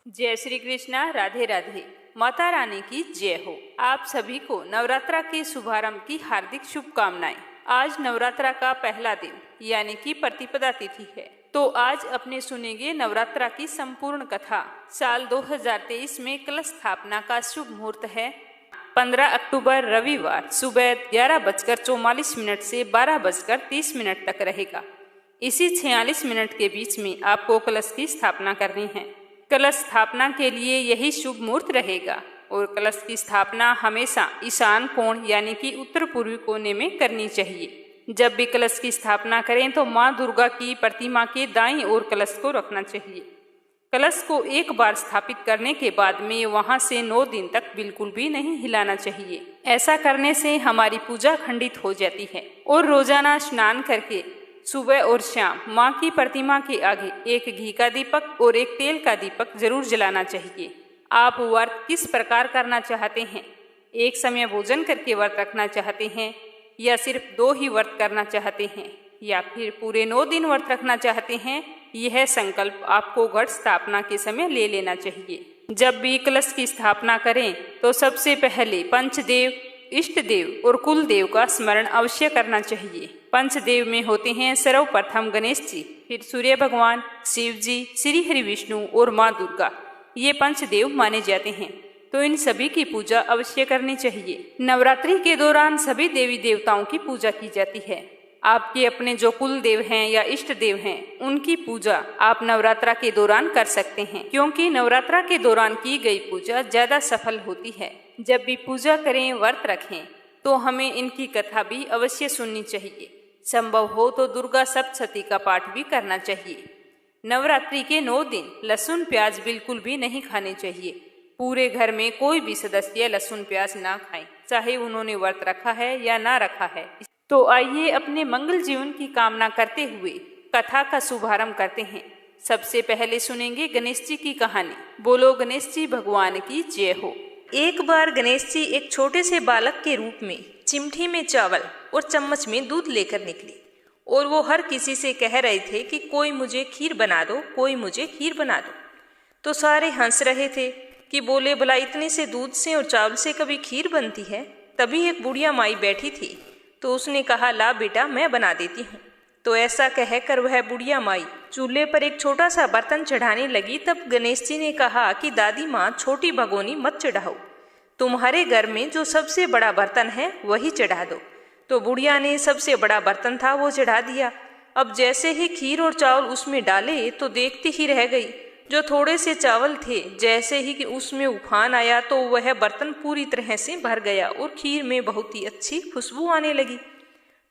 जय श्री कृष्णा, राधे राधे। माता रानी की जय हो। आप सभी को नवरात्रा के शुभारंभ की हार्दिक शुभकामनाएं। आज नवरात्रा का पहला दिन यानी कि प्रतिपदा तिथि है, तो आज अपने सुनेंगे नवरात्रा की संपूर्ण कथा। साल 2023 में कलश स्थापना का शुभ मुहूर्त है 15 अक्टूबर रविवार सुबह 11:44 से 12:30 तक रहेगा। इसी 46 मिनट के बीच में आपको कलश की स्थापना करनी है। कलश स्थापना के लिए यही शुभ मुहूर्त रहेगा और कलश की स्थापना हमेशा ईशान कोण यानी कि उत्तर पूर्वी कोने में करनी चाहिए। जब भी कलश की स्थापना करें तो माँ दुर्गा की प्रतिमा के दाईं ओर कलश को रखना चाहिए। कलश को एक बार स्थापित करने के बाद में वहां से 9 दिन तक बिल्कुल भी नहीं हिलाना चाहिए। ऐसा करने से हमारी पूजा खंडित हो जाती है। और रोजाना स्नान करके सुबह और शाम माँ की प्रतिमा के आगे एक घी का दीपक और एक तेल का दीपक जरूर जलाना चाहिए। आप व्रत किस प्रकार करना चाहते हैं? एक समय भोजन करके व्रत रखना चाहते हैं या सिर्फ 2 ही व्रत करना चाहते हैं या फिर पूरे 9 दिन व्रत रखना चाहते हैं? यह संकल्प आपको घट स्थापना के समय ले लेना चाहिए। जब भी कलश की स्थापना करें तो सबसे पहले पंचदेव, इष्ट देव और कुल देव का स्मरण अवश्य करना चाहिए। पंचदेव में होते हैं सर्वप्रथम गणेश जी, फिर सूर्य भगवान, शिव जी, श्री हरि विष्णु और माँ दुर्गा। ये पंचदेव माने जाते हैं, तो इन सभी की पूजा अवश्य करनी चाहिए। नवरात्रि के दौरान सभी देवी देवताओं की पूजा की जाती है। आपके अपने जो कुल देव हैं या इष्ट देव हैं, उनकी पूजा आप नवरात्रा के दौरान कर सकते हैं, क्योंकि नवरात्रा के दौरान की गई पूजा ज्यादा सफल होती है। जब भी पूजा करें, व्रत रखें, तो हमें इनकी कथा भी अवश्य सुननी चाहिए। संभव हो तो दुर्गा सप्तशती का पाठ भी करना चाहिए। नवरात्रि के 9 दिन लहसुन प्याज बिल्कुल भी नहीं खाने चाहिए। पूरे घर में कोई भी सदस्य लहसुन प्याज ना खाएं, चाहे उन्होंने व्रत रखा है या ना रखा है। तो आइए अपने मंगल जीवन की कामना करते हुए कथा का शुभारंभ करते हैं। सबसे पहले सुनेंगे गणेश जी की कहानी। बोलो गणेश जी भगवान की जय हो। एक बार गणेश जी एक छोटे से बालक के रूप में चिमटी में चावल और चम्मच में दूध लेकर निकले और वो हर किसी से कह रहे थे कि कोई मुझे खीर बना दो, कोई मुझे खीर बना दो। तो सारे हंस रहे थे कि बोले भला इतने से दूध से और चावल से कभी खीर बनती है? तभी एक बुढ़िया माई बैठी थी, तो उसने कहा ला बेटा मैं बना देती हूँ। तो ऐसा कहकर वह बुढ़िया माई चूल्हे पर एक छोटा सा बर्तन चढ़ाने लगी। तब गणेश जी ने कहा कि दादी माँ छोटी भगोनी मत चढ़ाओ, तुम्हारे घर में जो सबसे बड़ा बर्तन है वही चढ़ा दो। तो बुढ़िया ने सबसे बड़ा बर्तन था वो चढ़ा दिया। अब जैसे ही खीर और चावल उसमें डाले तो देखती ही रह गई। जो थोड़े से चावल थे, जैसे ही कि उसमें उफान आया तो वह बर्तन पूरी तरह से भर गया और खीर में बहुत ही अच्छी खुशबू आने लगी।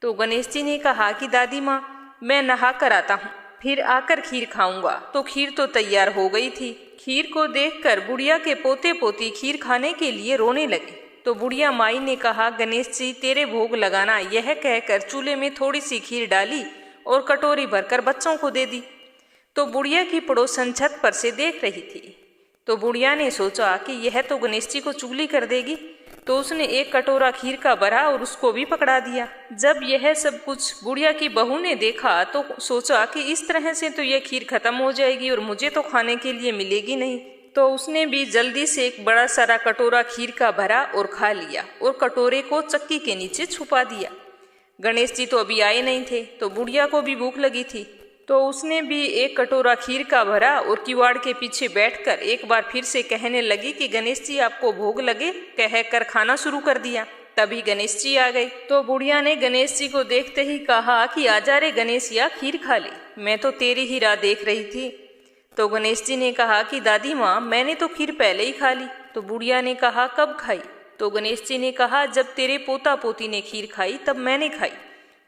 तो गणेश जी ने कहा कि दादी माँ मैं नहा कर आता हूँ, फिर आकर खीर खाऊंगा। तो खीर तो तैयार हो गई थी। खीर को देखकर बुढ़िया के पोते पोती खीर खाने के लिए रोने लगे। तो बुढ़िया माई ने कहा गणेश जी तेरे भोग लगाना। यह कहकर चूल्हे में थोड़ी सी खीर डाली और कटोरी भरकर बच्चों को दे दी। तो बुढ़िया की पड़ोसन छत पर से देख रही थी। तो बुढ़िया ने सोचा कि यह तो गणेश जी को चुगली कर देगी, तो उसने एक कटोरा खीर का भरा और उसको भी पकड़ा दिया। जब यह सब कुछ बुढ़िया की बहू ने देखा तो सोचा कि इस तरह से तो यह खीर खत्म हो जाएगी और मुझे तो खाने के लिए मिलेगी नहीं। तो उसने भी जल्दी से एक बड़ा सारा कटोरा खीर का भरा और खा लिया और कटोरे को चक्की के नीचे छुपा दिया। गणेश जी तो अभी आए नहीं थे, तो बुढ़िया को भी भूख लगी थी, तो उसने भी एक कटोरा खीर का भरा और किवाड़ के पीछे बैठकर एक बार फिर से कहने लगी कि गणेश जी आपको भोग लगे, कहकर खाना शुरू कर दिया। तभी गणेश जी आ गए। तो बुढ़िया ने गणेश जी को देखते ही कहा कि आजा रे गणेश या खीर खा ले, मैं तो तेरी ही राह देख रही थी। तो गणेश जी ने कहा कि दादी माँ मैंने तो खीर पहले ही खा ली। तो बुढ़िया ने कहा कब खाई? तो गणेश जी ने कहा जब तेरे पोता पोती ने खीर खाई तब मैंने खाई,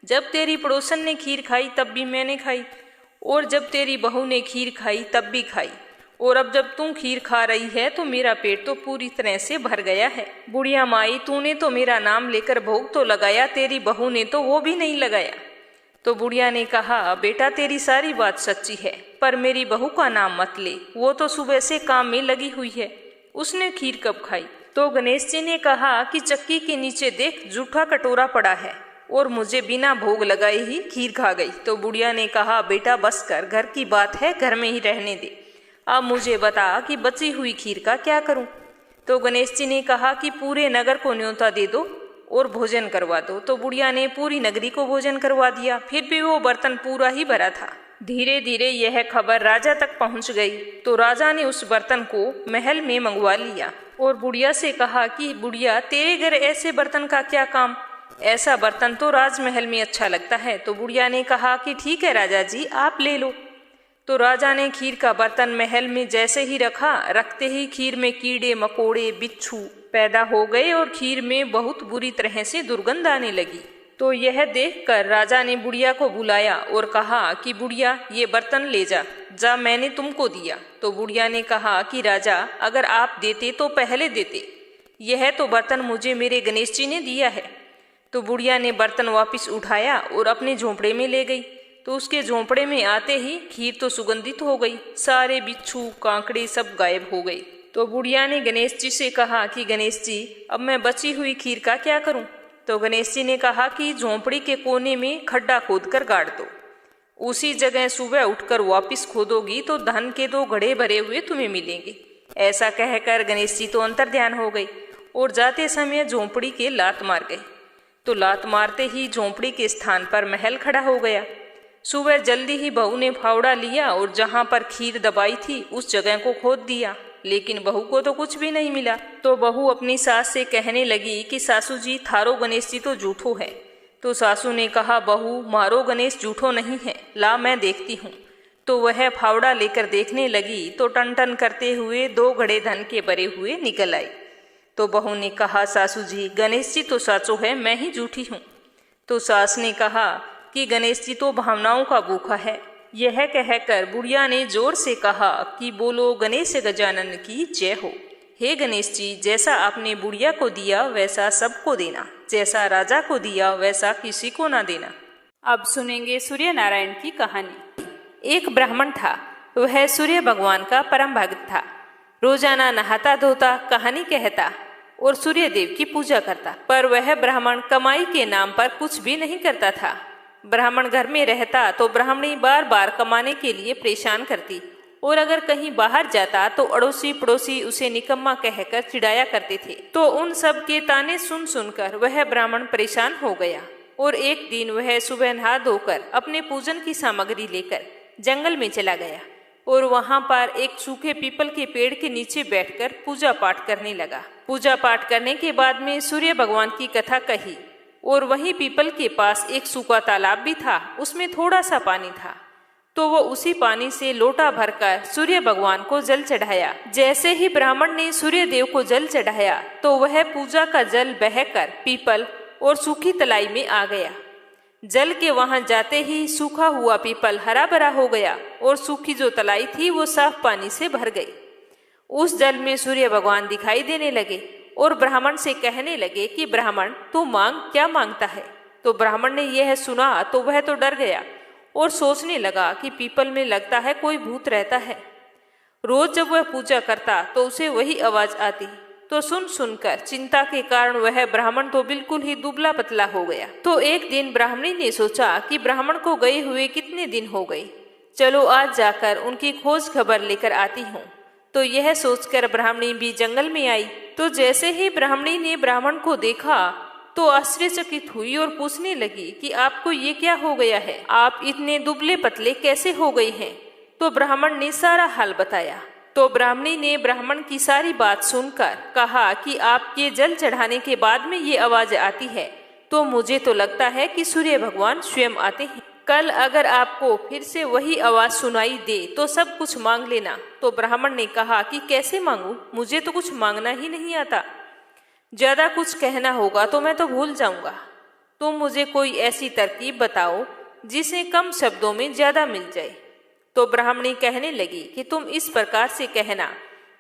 जब तेरी पड़ोसन ने खीर खाई तब भी मैंने खाई, और जब तेरी बहू ने खीर खाई तब भी खाई, और अब जब तू खीर खा रही है तो मेरा पेट तो पूरी तरह से भर गया है। बुढ़िया माई तूने तो मेरा नाम लेकर भोग तो लगाया, तेरी बहू ने तो वो भी नहीं लगाया। तो बुढ़िया ने कहा बेटा तेरी सारी बात सच्ची है, पर मेरी बहू का नाम मत ले, वो तो सुबह से काम में लगी हुई है, उसने खीर कब खाई? तो गणेश जी ने कहा कि चक्की के नीचे देख जूठा कटोरा पड़ा है और मुझे बिना भोग लगाए ही खीर खा गई। तो बुढ़िया ने कहा बेटा बस कर, घर की बात है घर में ही रहने दे। अब मुझे बता कि बची हुई खीर का क्या करूं। तो गणेश जी ने कहा कि पूरे नगर को न्योता दे दो और भोजन करवा दो। तो बुढ़िया ने पूरी नगरी को भोजन करवा दिया, फिर भी वो बर्तन पूरा ही भरा था। धीरे धीरे यह खबर राजा तक पहुंच गई। तो राजा ने उस बर्तन को महल में मंगवा लिया और बुढ़िया से कहा कि बुढ़िया, तेरे घर ऐसे बर्तन का क्या काम, ऐसा बर्तन तो राजमहल में अच्छा लगता है। तो बुढ़िया ने कहा कि ठीक है राजा जी, आप ले लो। तो राजा ने खीर का बर्तन महल में जैसे ही रखा, रखते ही खीर में कीड़े मकोड़े बिच्छू पैदा हो गए और खीर में बहुत बुरी तरह से दुर्गंध आने लगी। तो यह देखकर राजा ने बुढ़िया को बुलाया और कहा कि बुढ़िया, ये बर्तन ले जा, मैंने तुमको दिया। तो बुढ़िया ने कहा कि राजा, अगर आप देते तो पहले देते, यह तो बर्तन मुझे मेरे गणेश जी ने दिया है। तो बुढ़िया ने बर्तन वापस उठाया और अपने झोंपड़े में ले गई। तो उसके झोंपड़े में आते ही खीर तो सुगंधित हो गई, सारे बिच्छू कांकड़े सब गायब हो गए। तो बुढ़िया ने गणेश जी से कहा कि गणेश जी, अब मैं बची हुई खीर का क्या करूं। तो गणेश जी ने कहा कि झोंपड़ी के कोने में खड्डा खोदकर गाड़ दो, उसी जगह सुबह उठकर वापस खोदोगी तो धन के 2 घड़े भरे हुए तुम्हें मिलेंगे। ऐसा कहकर गणेश जी तो अंतर्ध्यान हो गए और जाते समय झोंपड़ी के लात मार गए। तो लात मारते ही झोंपड़ी के स्थान पर महल खड़ा हो गया। सुबह जल्दी ही बहू ने फावड़ा लिया और जहां पर खीर दबाई थी उस जगह को खोद दिया, लेकिन बहू को तो कुछ भी नहीं मिला। तो बहू अपनी सास से कहने लगी कि सासू जी, थारो गणेश जी तो झूठो है। तो सासू ने कहा, बहू, मारो गणेश झूठो नहीं है, ला मैं देखती हूँ। तो वह फावड़ा लेकर देखने लगी तो टन टन करते हुए 2 घड़े धन के भरे हुए निकल आए। तो बहू ने कहा, सासू जी, गणेश जी तो साचो है, मैं ही झूठी हूँ। तो सास ने कहा कि गणेश जी तो भावनाओं का भूखा है। यह कहकर बुढ़िया ने जोर से कहा कि बोलो गणेश गजानन की जय हो। हे गणेश जी, जैसा आपने बुढ़िया को दिया वैसा सबको देना, जैसा राजा को दिया वैसा किसी को ना देना। अब सुनेंगे सूर्य नारायण की कहानी। एक ब्राह्मण था, वह सूर्य भगवान का परम भक्त था। रोजाना नहाता धोता, कहानी कहता और सूर्य देव की पूजा करता। पर वह ब्राह्मण कमाई के नाम पर कुछ भी नहीं करता था। ब्राह्मण घर में रहता तो ब्राह्मणी बार बार कमाने के लिए परेशान करती और अगर कहीं बाहर जाता तो अड़ोसी पड़ोसी उसे निकम्मा कहकर चिढ़ाया करते थे। तो उन सब के ताने सुन सुनकर वह ब्राह्मण परेशान हो गया और एक दिन वह सुबह नहा धोकर अपने पूजन की सामग्री लेकर जंगल में चला गया और वहां पर एक सूखे पीपल के पेड़ के नीचे बैठकर पूजा पाठ करने लगा। पूजा पाठ करने के बाद में सूर्य भगवान की कथा कही और वहीं पीपल के पास एक सूखा तालाब भी था, उसमें थोड़ा सा पानी था। तो वो उसी पानी से लोटा भरकर सूर्य भगवान को जल चढ़ाया। जैसे ही ब्राह्मण ने सूर्य देव को जल चढ़ाया तो वह पूजा का जल बहकर पीपल और सूखी तलाई में आ गया। जल के वहां जाते ही सूखा हुआ पीपल हरा भरा हो गया और सूखी जो तलाई थी वो साफ पानी से भर गई। उस जल में सूर्य भगवान दिखाई देने लगे और ब्राह्मण से कहने लगे कि ब्राह्मण, तू मांग, क्या मांगता है। तो ब्राह्मण ने यह सुना तो वह तो डर गया और सोचने लगा कि पीपल में लगता है कोई भूत रहता है। रोज जब वह पूजा करता तो उसे वही आवाज आती। तो सुन सुनकर चिंता के कारण वह ब्राह्मण तो बिल्कुल ही दुबला पतला हो गया। तो एक दिन ब्राह्मणी ने सोचा कि ब्राह्मण को गए हुए कितने दिन हो गए, चलो आज जाकर उनकी खोज खबर लेकर आती हूँ। तो यह सोचकर ब्राह्मणी भी जंगल में आई। तो जैसे ही ब्राह्मणी ने ब्राह्मण को देखा तो आश्चर्यचकित हुई और पूछने लगी कि आपको ये क्या हो गया है, आप इतने दुबले पतले कैसे हो गए हैं। तो ब्राह्मण ने सारा हाल बताया। तो ब्राह्मणी ने ब्राह्मण की सारी बात सुनकर कहा कि आपके जल चढ़ाने के बाद में ये आवाज आती है तो मुझे तो लगता है कि सूर्य भगवान स्वयं आते हैं। कल अगर आपको फिर से वही आवाज सुनाई दे तो सब कुछ मांग लेना। तो ब्राह्मण ने कहा कि कैसे मांगू, मुझे तो कुछ मांगना ही नहीं आता, ज्यादा कुछ कहना होगा तो मैं तो भूल जाऊंगा। तुम मुझे कोई ऐसी तरकीब बताओ जिसे कम शब्दों में ज्यादा मिल जाए। तो ब्राह्मणी कहने लगी कि तुम इस प्रकार से कहना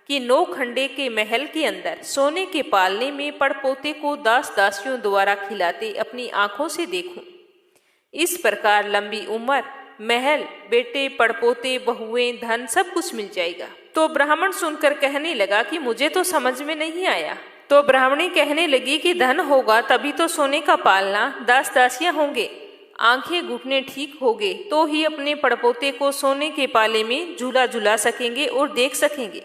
कि 9 खंडे के महल के अंदर सोने के पालने में पड़पोते को दास दासियों द्वारा खिलाते अपनी आंखों से देखूं। इस प्रकार लंबी उम्र, महल, बेटे, पड़पोते, बहुएं, धन सब कुछ मिल जाएगा। तो ब्राह्मण सुनकर कहने लगा कि मुझे तो समझ में नहीं आया। तो ब्राह्मणी कहने लगी कि धन होगा तभी तो सोने का पालना, दास दासियां होंगे, आंखें घुटने ठीक होंगे तो ही अपने पड़पोते को सोने के पाले में झूला झुला सकेंगे और देख सकेंगे।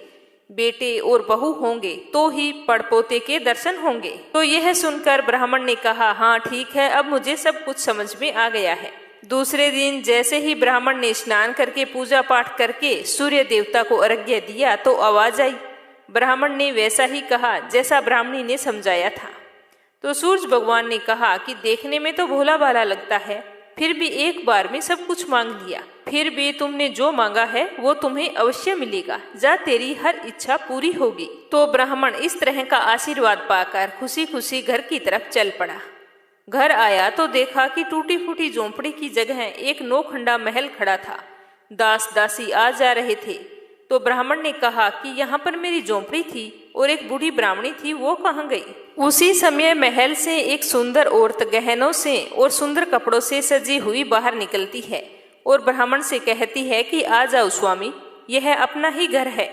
बेटे और बहू होंगे तो ही पड़पोते के दर्शन होंगे। तो यह सुनकर ब्राह्मण ने कहा, हाँ ठीक है, अब मुझे सब कुछ समझ में आ गया है। दूसरे दिन जैसे ही ब्राह्मण ने स्नान करके पूजा पाठ करके सूर्य देवता को अर्घ्य दिया तो आवाज आई। ब्राह्मण ने वैसा ही कहा जैसा ब्राह्मणी ने समझाया था। तो सूर्य भगवान ने कहा कि देखने में तो भोला भाला लगता है, फिर भी एक बार में सब कुछ मांग लिया। फिर भी तुमने जो मांगा है वो तुम्हें अवश्य मिलेगा। जा, तेरी हर इच्छा पूरी होगी। तो ब्राह्मण इस तरह का आशीर्वाद पाकर खुशी खुशी घर की तरफ चल पड़ा। घर आया तो देखा कि टूटी फूटी झोंपड़ी की जगह एक नौखंडा महल खड़ा था। दास दासी आ जा रहे थे। तो ब्राह्मण ने कहा कि यहाँ पर मेरी झोंपड़ी थी और एक बूढ़ी ब्राह्मणी थी, वो कहाँ गई? उसी समय महल से एक सुंदर औरत गहनों से और सुंदर कपड़ों से सजी हुई बाहर निकलती है और ब्राह्मण से कहती है कि आ जाओ स्वामी, यह अपना ही घर है।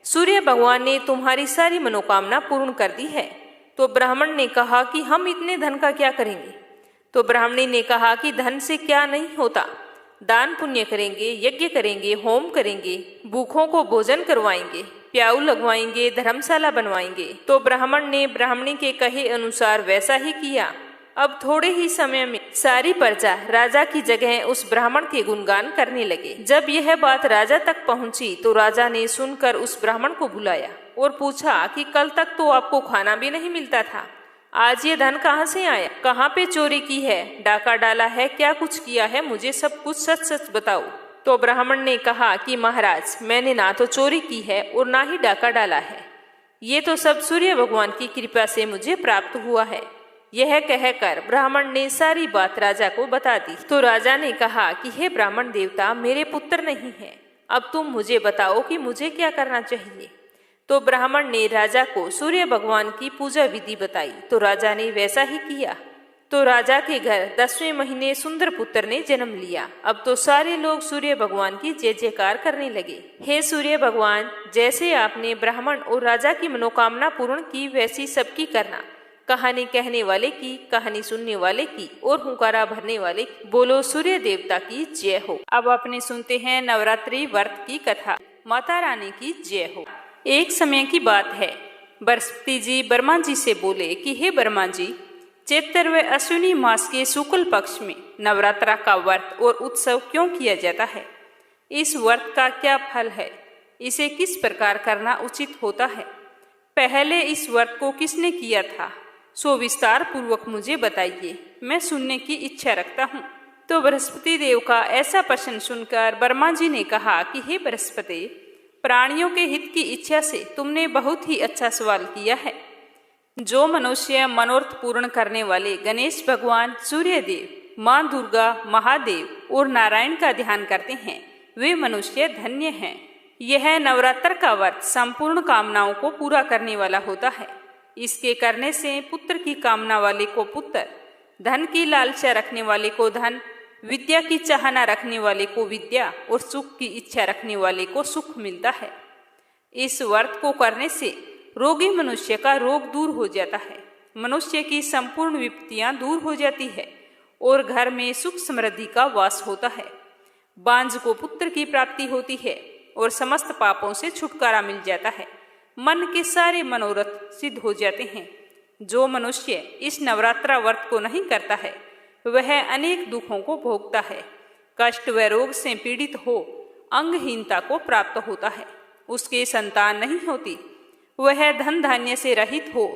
सूर्य भगवान ने तुम्हारी सारी मनोकामना पूर्ण कर दी है। तो ब्राह्मण ने कहा कि हम इतने धन का क्या करेंगे? तो ब्राह्मणी ने कहा कि धन से क्या नहीं होता, दान पुण्य करेंगे, यज्ञ करेंगे, होम करेंगे, भूखों को भोजन करवाएंगे, प्याऊ लगवाएंगे, धर्मशाला बनवाएंगे। तो ब्राह्मण ने ब्राह्मणी के कहे अनुसार वैसा ही किया। अब थोड़े ही समय में सारी प्रजा राजा की जगह उस ब्राह्मण के गुणगान करने लगे। जब यह बात राजा तक पहुंची तो राजा ने सुनकर उस ब्राह्मण को बुलाया और पूछा कि कल तक तो आपको खाना भी नहीं मिलता था, आज ये धन कहाँ से आया? कहाँ पे चोरी की है? डाका डाला है? क्या कुछ किया है? मुझे सब कुछ सच सच बताओ। तो ब्राह्मण ने कहा कि महाराज, मैंने ना तो चोरी की है और ना ही डाका डाला है, ये तो सब सूर्य भगवान की कृपा से मुझे प्राप्त हुआ है। यह कहकर ब्राह्मण ने सारी बात राजा को बता दी। तो राजा ने कहा कि हे ब्राह्मण देवता, मेरे पुत्र नहीं है, अब तुम मुझे बताओ कि मुझे क्या करना चाहिए। तो ब्राह्मण ने राजा को सूर्य भगवान की पूजा विधि बताई। तो राजा ने वैसा ही किया। तो राजा के घर 10वें महीने सुंदर पुत्र ने जन्म लिया। अब तो सारे लोग सूर्य भगवान की जय जयकार करने लगे। हे सूर्य भगवान, जैसे आपने ब्राह्मण और राजा की मनोकामना पूर्ण की वैसी सबकी करना। कहानी कहने वाले की, कहानी सुनने वाले की और हुंकारा भरने वाले की। बोलो सूर्य देवता की जय हो। अब अपने सुनते हैं नवरात्रि व्रत की कथा। माता रानी की जय हो। एक समय की बात है, बृहस्पति जी ब्रह्मा जी से बोले कि हे ब्रह्मा जी, चैत्र व अश्विनी मास के शुक्ल पक्ष में नवरात्रा का व्रत और उत्सव क्यों किया जाता है? इस व्रत का क्या फल है? इसे किस प्रकार करना उचित होता है? पहले इस व्रत को किसने किया था, सो विस्तार पूर्वक मुझे बताइए, मैं सुनने की इच्छा रखता हूँ। तो बृहस्पति देव का ऐसा प्रश्न सुनकर ब्रह्मा जी ने कहा कि हे बृहस्पति, प्राणियों के हित की इच्छा से तुमने बहुत ही अच्छा सवाल किया है। जो मनुष्य मनोरथ पूर्ण करने वाले गणेश भगवान, सूर्य देव, माँ दुर्गा, महादेव और नारायण का ध्यान करते हैं, वे मनुष्य धन्य हैं। यह नवरात्र का व्रत संपूर्ण कामनाओं को पूरा करने वाला होता है। इसके करने से पुत्र की कामना वाले को पुत्र, धन की लालसा रखने वाले को धन, विद्या की चाहना रखने वाले को विद्या और सुख की इच्छा रखने वाले को सुख मिलता है। इस व्रत को करने से रोगी मनुष्य का रोग दूर हो जाता है, मनुष्य की संपूर्ण विपत्तियां दूर हो जाती है और घर में सुख समृद्धि का वास होता है। बांझ को पुत्र की प्राप्ति होती है और समस्त पापों से छुटकारा मिल जाता है। मन के सारे मनोरथ सिद्ध हो जाते हैं। जो मनुष्य इस नवरात्रा व्रत को नहीं करता है वह अनेक दुखों को भोगता है, कष्ट व रोग से पीड़ित हो, अंगहीनता को प्राप्त होता है, उसके संतान नहीं होती, वह धन धान्य से रहित हो,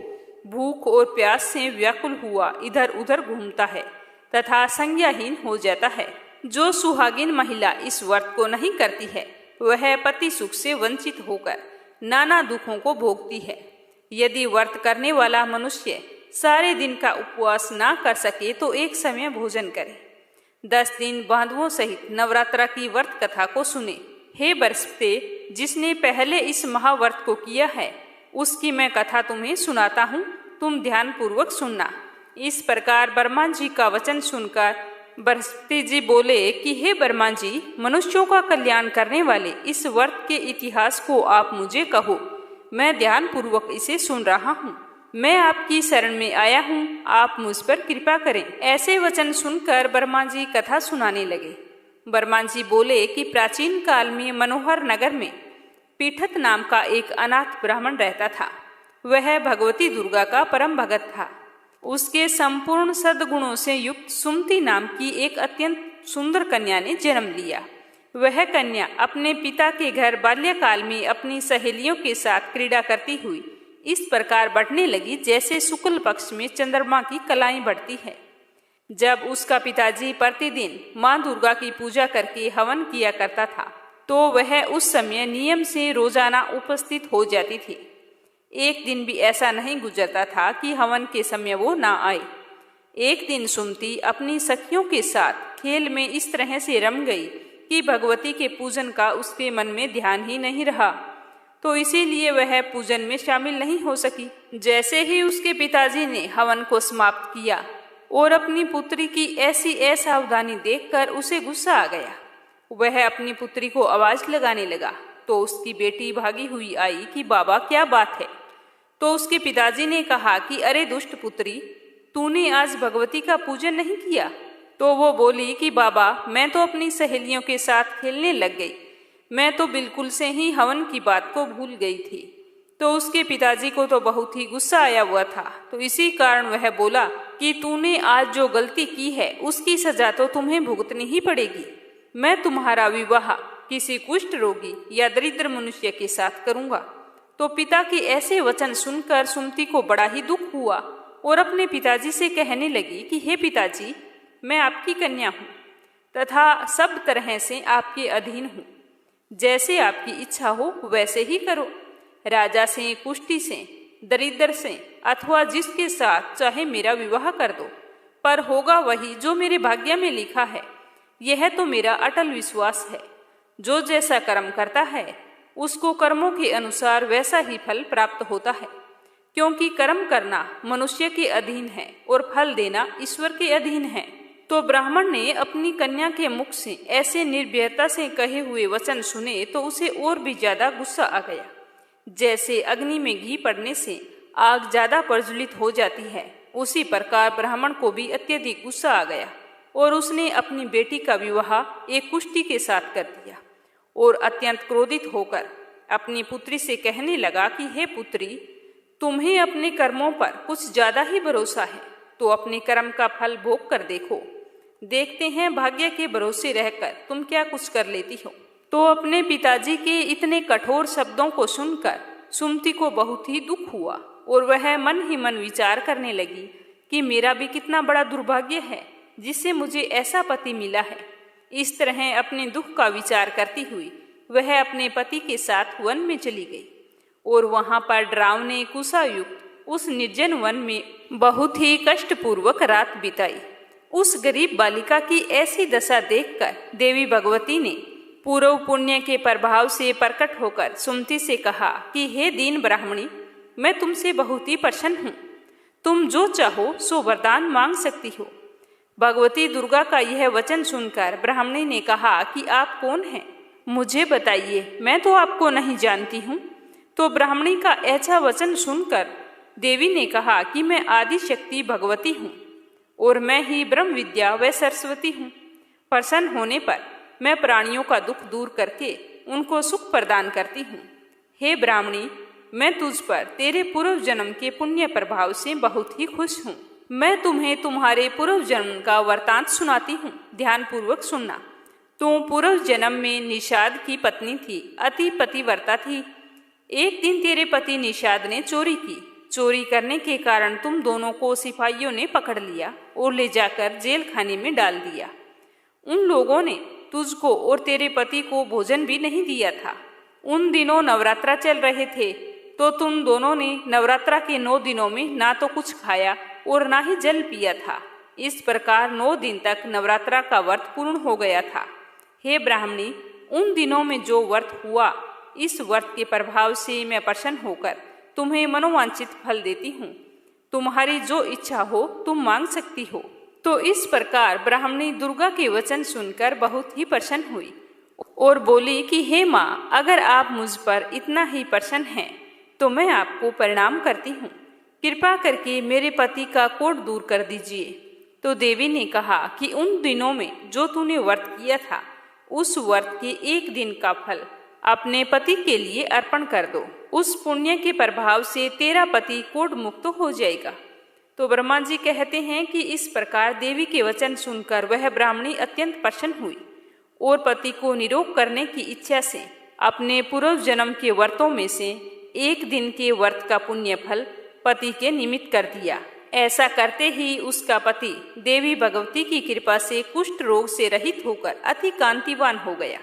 भूख और प्यास से व्याकुल हुआ इधर उधर घूमता है तथा संज्ञाहीन हो जाता है। जो सुहागिन महिला इस व्रत को नहीं करती है वह पति सुख से वंचित होकर नाना दुखों को भोगती है। यदि व्रत करने वाला मनुष्य सारे दिन का उपवास ना कर सके तो एक समय भोजन करे। 10 दिन बांधवों सहित नवरात्रा की व्रत कथा को सुने। हे बृहस्पति, जिसने पहले इस महाव्रत को किया है उसकी मैं कथा तुम्हें सुनाता हूँ, तुम ध्यान पूर्वक सुनना। इस प्रकार ब्रह्मा जी का वचन सुनकर बृहस्पति जी बोले कि हे ब्रह्मा जी, मनुष्यों का कल्याण करने वाले इस व्रत के इतिहास को आप मुझे कहो, मैं ध्यान पूर्वक इसे सुन रहा हूँ। मैं आपकी शरण में आया हूँ, आप मुझ पर कृपा करें। ऐसे वचन सुनकर ब्रह्मा जी कथा सुनाने लगे। ब्रह्मा जी बोले कि प्राचीन काल में मनोहर नगर में पीठत नाम का एक अनाथ ब्राह्मण रहता था। वह भगवती दुर्गा का परम भगत था। उसके संपूर्ण सद्गुणों से युक्त सुमति नाम की एक अत्यंत सुंदर कन्या ने जन्म लिया। वह कन्या अपने पिता के घर बाल्यकाल में अपनी सहेलियों के साथ क्रीड़ा करती हुई इस प्रकार बढ़ने लगी जैसे शुक्ल पक्ष में चंद्रमा की कलाएं बढ़ती है। जब उसका पिताजी प्रतिदिन मां दुर्गा की पूजा करके हवन किया करता था तो वह उस समय नियम से रोजाना उपस्थित हो जाती थी। एक दिन भी ऐसा नहीं गुजरता था कि हवन के समय वो ना आए। एक दिन सुमति अपनी सखियों के साथ खेल में इस तरह से रम गई कि भगवती के पूजन का उसके मन में ध्यान ही नहीं रहा, तो इसीलिए वह पूजन में शामिल नहीं हो सकी। जैसे ही उसके पिताजी ने हवन को समाप्त किया और अपनी पुत्री की ऐसी असावधानी देखकर उसे गुस्सा आ गया। वह अपनी पुत्री को आवाज लगाने लगा तो उसकी बेटी भागी हुई आई कि बाबा क्या बात है। तो उसके पिताजी ने कहा कि अरे दुष्ट पुत्री, तूने आज भगवती का पूजन नहीं किया। तो वो बोली कि बाबा मैं तो अपनी सहेलियों के साथ खेलने लग गई, मैं तो बिल्कुल से ही हवन की बात को भूल गई थी। तो उसके पिताजी को तो बहुत ही गुस्सा आया हुआ था, तो इसी कारण वह बोला कि तूने आज जो गलती की है उसकी सजा तो तुम्हें भुगतनी ही पड़ेगी। मैं तुम्हारा विवाह किसी कुष्ठ रोगी या दरिद्र मनुष्य के साथ करूंगा। तो पिता के ऐसे वचन सुनकर सुमति को बड़ा ही दुख हुआ और अपने पिताजी से कहने लगी कि हे पिताजी, मैं आपकी कन्या हूँ तथा सब तरह से आपके अधीन हूँ। जैसे आपकी इच्छा हो वैसे ही करो। राजा से, कुष्ठी से, दरिद्र से अथवा जिसके साथ चाहे मेरा विवाह कर दो, पर होगा वही जो मेरे भाग्य में लिखा है। यह तो मेरा अटल विश्वास है। जो जैसा कर्म करता है उसको कर्मों के अनुसार वैसा ही फल प्राप्त होता है, क्योंकि कर्म करना मनुष्य के अधीन है और फल देना ईश्वर के अधीन है। तो ब्राह्मण ने अपनी कन्या के मुख से ऐसे निर्भयता से कहे हुए वचन सुने तो उसे और भी ज्यादा गुस्सा आ गया। जैसे अग्नि में घी पड़ने से आग ज्यादा प्रज्वलित हो जाती है, उसी प्रकार ब्राह्मण को भी अत्यधिक गुस्सा आ गया और उसने अपनी बेटी का विवाह एक कुष्ठी के साथ कर दिया और अत्यंत क्रोधित होकर अपनी पुत्री से कहने लगा कि हे पुत्री, तुम्हें अपने कर्मों पर कुछ ज्यादा ही भरोसा है, तो अपने कर्म का फल भोग कर देखो। देखते हैं भाग्य के भरोसे रहकर तुम क्या कुछ कर लेती हो। तो अपने पिताजी के इतने कठोर शब्दों को सुनकर सुमति को बहुत ही दुख हुआ और वह मन ही मन विचार करने लगी कि मेरा भी कितना बड़ा दुर्भाग्य है जिससे मुझे ऐसा पति मिला है। इस तरह अपने दुख का विचार करती हुई वह अपने पति के साथ वन में चली गई और वहां पर डरावने कुशायुक्त उस निर्जन वन में बहुत ही कष्टपूर्वक रात बिताई। उस गरीब बालिका की ऐसी दशा देखकर देवी भगवती ने पूर्व पुण्य के प्रभाव से प्रकट होकर सुमति से कहा कि हे दीन ब्राह्मणी, मैं तुमसे बहुत ही प्रसन्न हूँ। तुम जो चाहो सो वरदान मांग सकती हो। भगवती दुर्गा का यह वचन सुनकर ब्राह्मणी ने कहा कि आप कौन हैं, मुझे बताइए, मैं तो आपको नहीं जानती हूँ। तो ब्राह्मणी का ऐसा वचन सुनकर देवी ने कहा कि मैं आदि शक्ति भगवती हूँ और मैं ही ब्रह्म विद्या व सरस्वती हूँ। प्रसन्न होने पर मैं प्राणियों का दुख दूर करके उनको सुख प्रदान करती हूँ। हे ब्राह्मणी, मैं तुझ पर तेरे पूर्व जन्म के पुण्य प्रभाव से बहुत ही खुश हूँ। मैं तुम्हें तुम्हारे पूर्व जन्म का वृतांत सुनाती हूँ, ध्यान पूर्वक सुनना। तू पूर्व जन्म में निषाद की पत्नी थी, अति पतिव्रता थी। एक दिन तेरे पति निषाद ने चोरी की। चोरी करने के कारण तुम दोनों को सिपाहियों ने पकड़ लिया और ले जाकर जेल खाने में डाल दिया। उन लोगों ने तुझको और तेरे पति को भोजन भी नहीं दिया था। उन दिनों नवरात्रा चल रहे थे, तो तुम दोनों ने नवरात्रा के 9 दिनों में ना तो कुछ खाया और ना ही जल पिया था। इस प्रकार 9 दिन तक नवरात्रा का व्रत पूर्ण हो गया था। हे ब्राह्मणी, उन दिनों में जो व्रत हुआ, इस व्रत के प्रभाव से मैं प्रसन्न होकर तुम्हें मनोवांछित फल देती हूँ। तुम्हारी जो इच्छा हो तुम मांग सकती हो। तो इस प्रकार ब्राह्मणी दुर्गा के वचन सुनकर बहुत ही प्रसन्न हुई और बोली कि हे माँ, अगर आप मुझ पर इतना ही प्रसन्न हैं तो मैं आपको प्रणाम करती हूँ, कृपा करके मेरे पति का कोढ़ दूर कर दीजिए। तो देवी ने कहा कि उन दिनों में जो तूने व्रत किया था, उस व्रत के एक दिन का फल अपने पति के लिए अर्पण कर दो। उस पुण्य के प्रभाव से तेरा पति कोढ़ मुक्त हो जाएगा। तो ब्रह्मा जी कहते हैं कि इस प्रकार देवी के वचन सुनकर वह ब्राह्मणी अत्यंत प्रसन्न हुई और पति को निरोग करने की इच्छा से अपने पूर्व जन्म के व्रतों में से एक दिन के व्रत का पुण्य फल पति के निमित्त कर दिया। ऐसा करते ही उसका पति देवी भगवती की कृपा से कुष्ठ रोग से रहित होकर अति कांतिवान हो गया।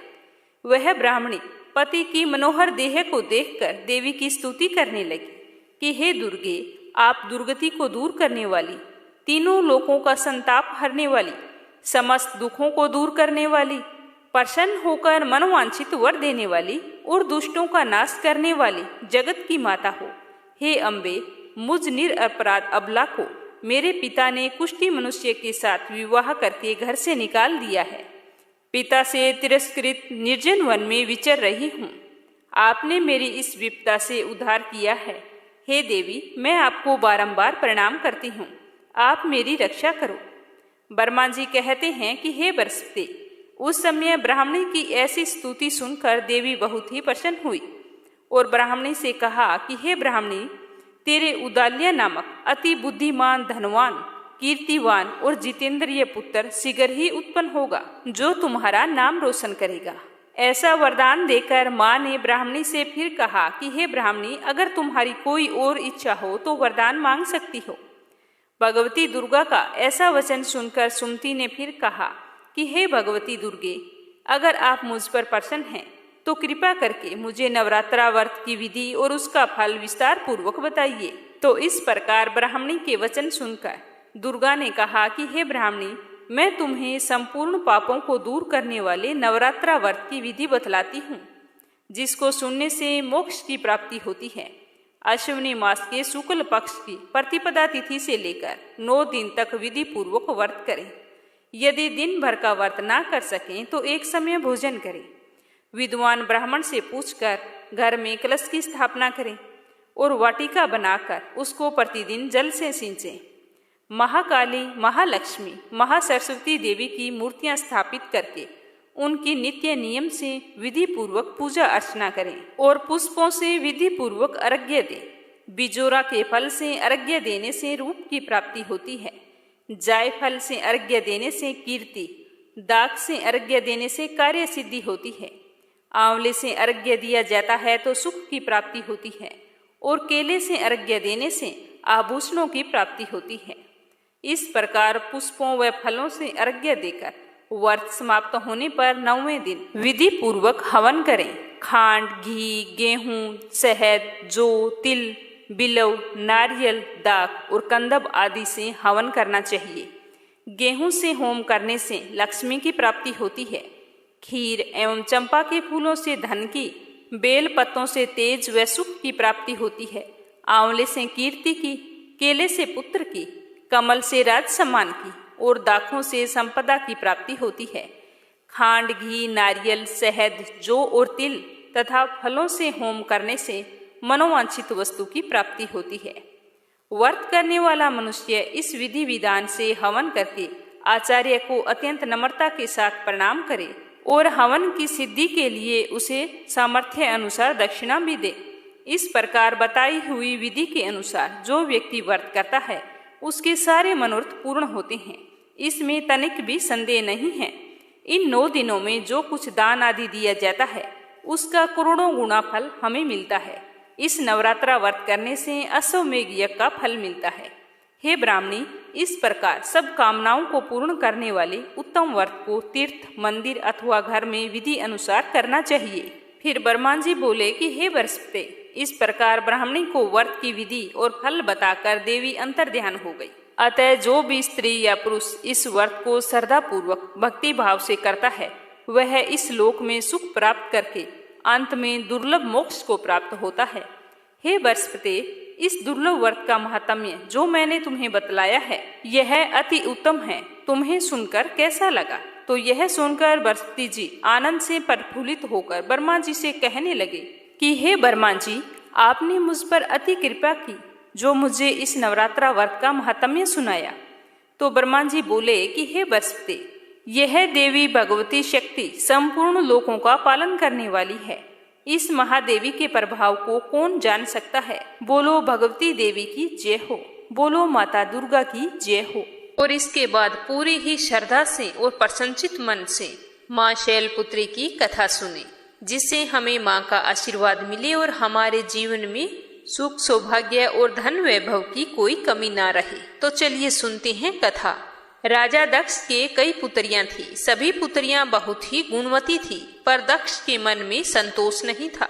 वह ब्राह्मणी पति की मनोहर देह को देखकर देवी की स्तुति करने लगी कि हे दुर्गे, आप दुर्गति को दूर करने वाली, तीनों लोकों का संताप हरने वाली, समस्त दुखों को दूर करने वाली, प्रसन्न होकर मनोवांछित वर देने वाली और दुष्टों का नाश करने वाली जगत की माता हो। हे अम्बे, मुझ निरपराध अबला को मेरे पिता ने कुष्ठी मनुष्य के साथ विवाह करके घर से निकाल दिया है। पिता से तिरस्कृत निर्जन वन में विचर रही हूँ। आपने मेरी इस विपदा से उद्धार किया है। हे देवी, मैं आपको बारंबार प्रणाम करती हूँ, आप मेरी रक्षा करो। ब्रह्मा जी कहते हैं कि हे बृहस्पति, उस समय ब्राह्मणी की ऐसी स्तुति सुनकर देवी बहुत ही प्रसन्न हुई और ब्राह्मणी से कहा कि हे ब्राह्मणी, तेरे उदाल्य नामक अति बुद्धिमान, धनवान, कीर्तिवान और जितेंद्रिय पुत्र शीघ्र ही उत्पन्न होगा, जो तुम्हारा नाम रोशन करेगा। ऐसा वरदान देकर माँ ने ब्राह्मणी से फिर कहा कि हे ब्राह्मणी, अगर तुम्हारी कोई और इच्छा हो तो वरदान मांग सकती हो। भगवती दुर्गा का ऐसा वचन सुनकर सुमति ने फिर कहा कि हे भगवती दुर्गे, अगर आप मुझ पर प्रसन्न हैं तो कृपा करके मुझे नवरात्रा व्रत की विधि और उसका फल विस्तार पूर्वक बताइए। तो इस प्रकार ब्राह्मणी के वचन सुनकर दुर्गा ने कहा कि हे ब्राह्मणी, मैं तुम्हें संपूर्ण पापों को दूर करने वाले नवरात्रा व्रत की विधि बतलाती हूँ, जिसको सुनने से मोक्ष की प्राप्ति होती है। अश्विनी मास के शुक्ल पक्ष की प्रतिपदा तिथि से लेकर 9 दिन तक विधि पूर्वक व्रत करें। यदि दिन भर का व्रत ना कर सकें तो एक समय भोजन करें। विद्वान ब्राह्मण से पूछकर घर में कलश की स्थापना करें और वाटिका बनाकर उसको प्रतिदिन जल से सींचें। महाकाली, महालक्ष्मी, महासरस्वती देवी की मूर्तियां स्थापित करके उनकी नित्य नियम से विधि पूर्वक पूजा अर्चना करें और पुष्पों से विधि पूर्वक अर्घ्य दें। बिजोरा के फल से अर्घ्य देने से रूप की प्राप्ति होती है। जायफल से अर्घ्य देने से कीर्ति, दाख से अर्घ्य देने से कार्य सिद्धि होती है। आंवले से अर्घ्य दिया जाता है तो सुख की प्राप्ति होती है और केले से अर्घ्य देने से आभूषणों की प्राप्ति होती है। इस प्रकार पुष्पों व फलों से अर्घ्य देकर व्रत समाप्त होने पर 9वें दिन विधि पूर्वक हवन करें। खांड, घी, गेहूं, शहद, जौ, तिल, बिलव, नारियल, दाख और कंदब आदि से हवन करना चाहिए। गेहूं से होम करने से लक्ष्मी की प्राप्ति होती है। खीर एवं चंपा के फूलों से धन की, बेल पत्तों से तेज व सुख की प्राप्ति होती है। आंवले से कीर्ति की, केले से पुत्र की, कमल से राज सम्मान की और दाखों से संपदा की प्राप्ति होती है। खांड, घी, नारियल, शहद, जौ और तिल तथा फलों से होम करने से मनोवांछित वस्तु की प्राप्ति होती है। व्रत करने वाला मनुष्य इस विधि विधान से हवन करके आचार्य को अत्यंत नम्रता के साथ प्रणाम करे और हवन की सिद्धि के लिए उसे सामर्थ्य अनुसार दक्षिणा भी दे। इस प्रकार बताई हुई विधि के अनुसार जो व्यक्ति व्रत करता है उसके सारे मनोरथ पूर्ण होते हैं। इसमें तनिक भी संदेह नहीं है। इन 9 दिनों में जो कुछ दान आदि दिया जाता है उसका करोड़ों गुना फल हमें मिलता है। इस नवरात्रा व्रत करने से अश्वमेघ यज्ञ का फल मिलता है। हे ब्राह्मणी, इस प्रकार सब कामनाओं को पूर्ण करने वाले उत्तम व्रत को तीर्थ, मंदिर अथवा घर में विधि अनुसार करना चाहिए। फिर ब्रह्मा जी बोले कि हे बृहस्पति, इस प्रकार ब्राह्मणी को व्रत की विधि और फल बताकर देवी अंतर्ध्यान हो गई। अतः जो भी स्त्री या पुरुष इस व्रत को श्रद्धा पूर्वक भक्ति भाव से करता है वह इस लोक में सुख प्राप्त करके अंत में दुर्लभ मोक्ष को प्राप्त होता है। हे बृहस्पति, इस दुर्लभ व्रत का महात्म्य जो मैंने तुम्हें बतलाया है यह अति उत्तम है। तुम्हें सुनकर कैसा लगा? तो यह सुनकर बृहस्पति जी आनंद से प्रफुल्लित होकर ब्रह्मा जी से कहने लगे कि हे ब्रह्मा जी, आपने मुझ पर अति कृपा की जो मुझे इस नवरात्रा व्रत का महात्म्य सुनाया। तो ब्रह्मा जी बोले कि हे बृहस्पति, यह देवी भगवती शक्ति संपूर्ण लोकों का पालन करने वाली है। इस महादेवी के प्रभाव को कौन जान सकता है। बोलो भगवती देवी की जय हो, बोलो माता दुर्गा की जय हो। और इसके बाद पूरी ही श्रद्धा से और प्रसन्नचित मन से माँ शैलपुत्री की कथा सुने, जिससे हमें माँ का आशीर्वाद मिले और हमारे जीवन में सुख सौभाग्य और धन वैभव की कोई कमी ना रहे। तो चलिए सुनते हैं कथा। राजा दक्ष के कई पुत्रियां थी। सभी पुत्रियां बहुत ही गुणवती थी, पर दक्ष के मन में संतोष नहीं था।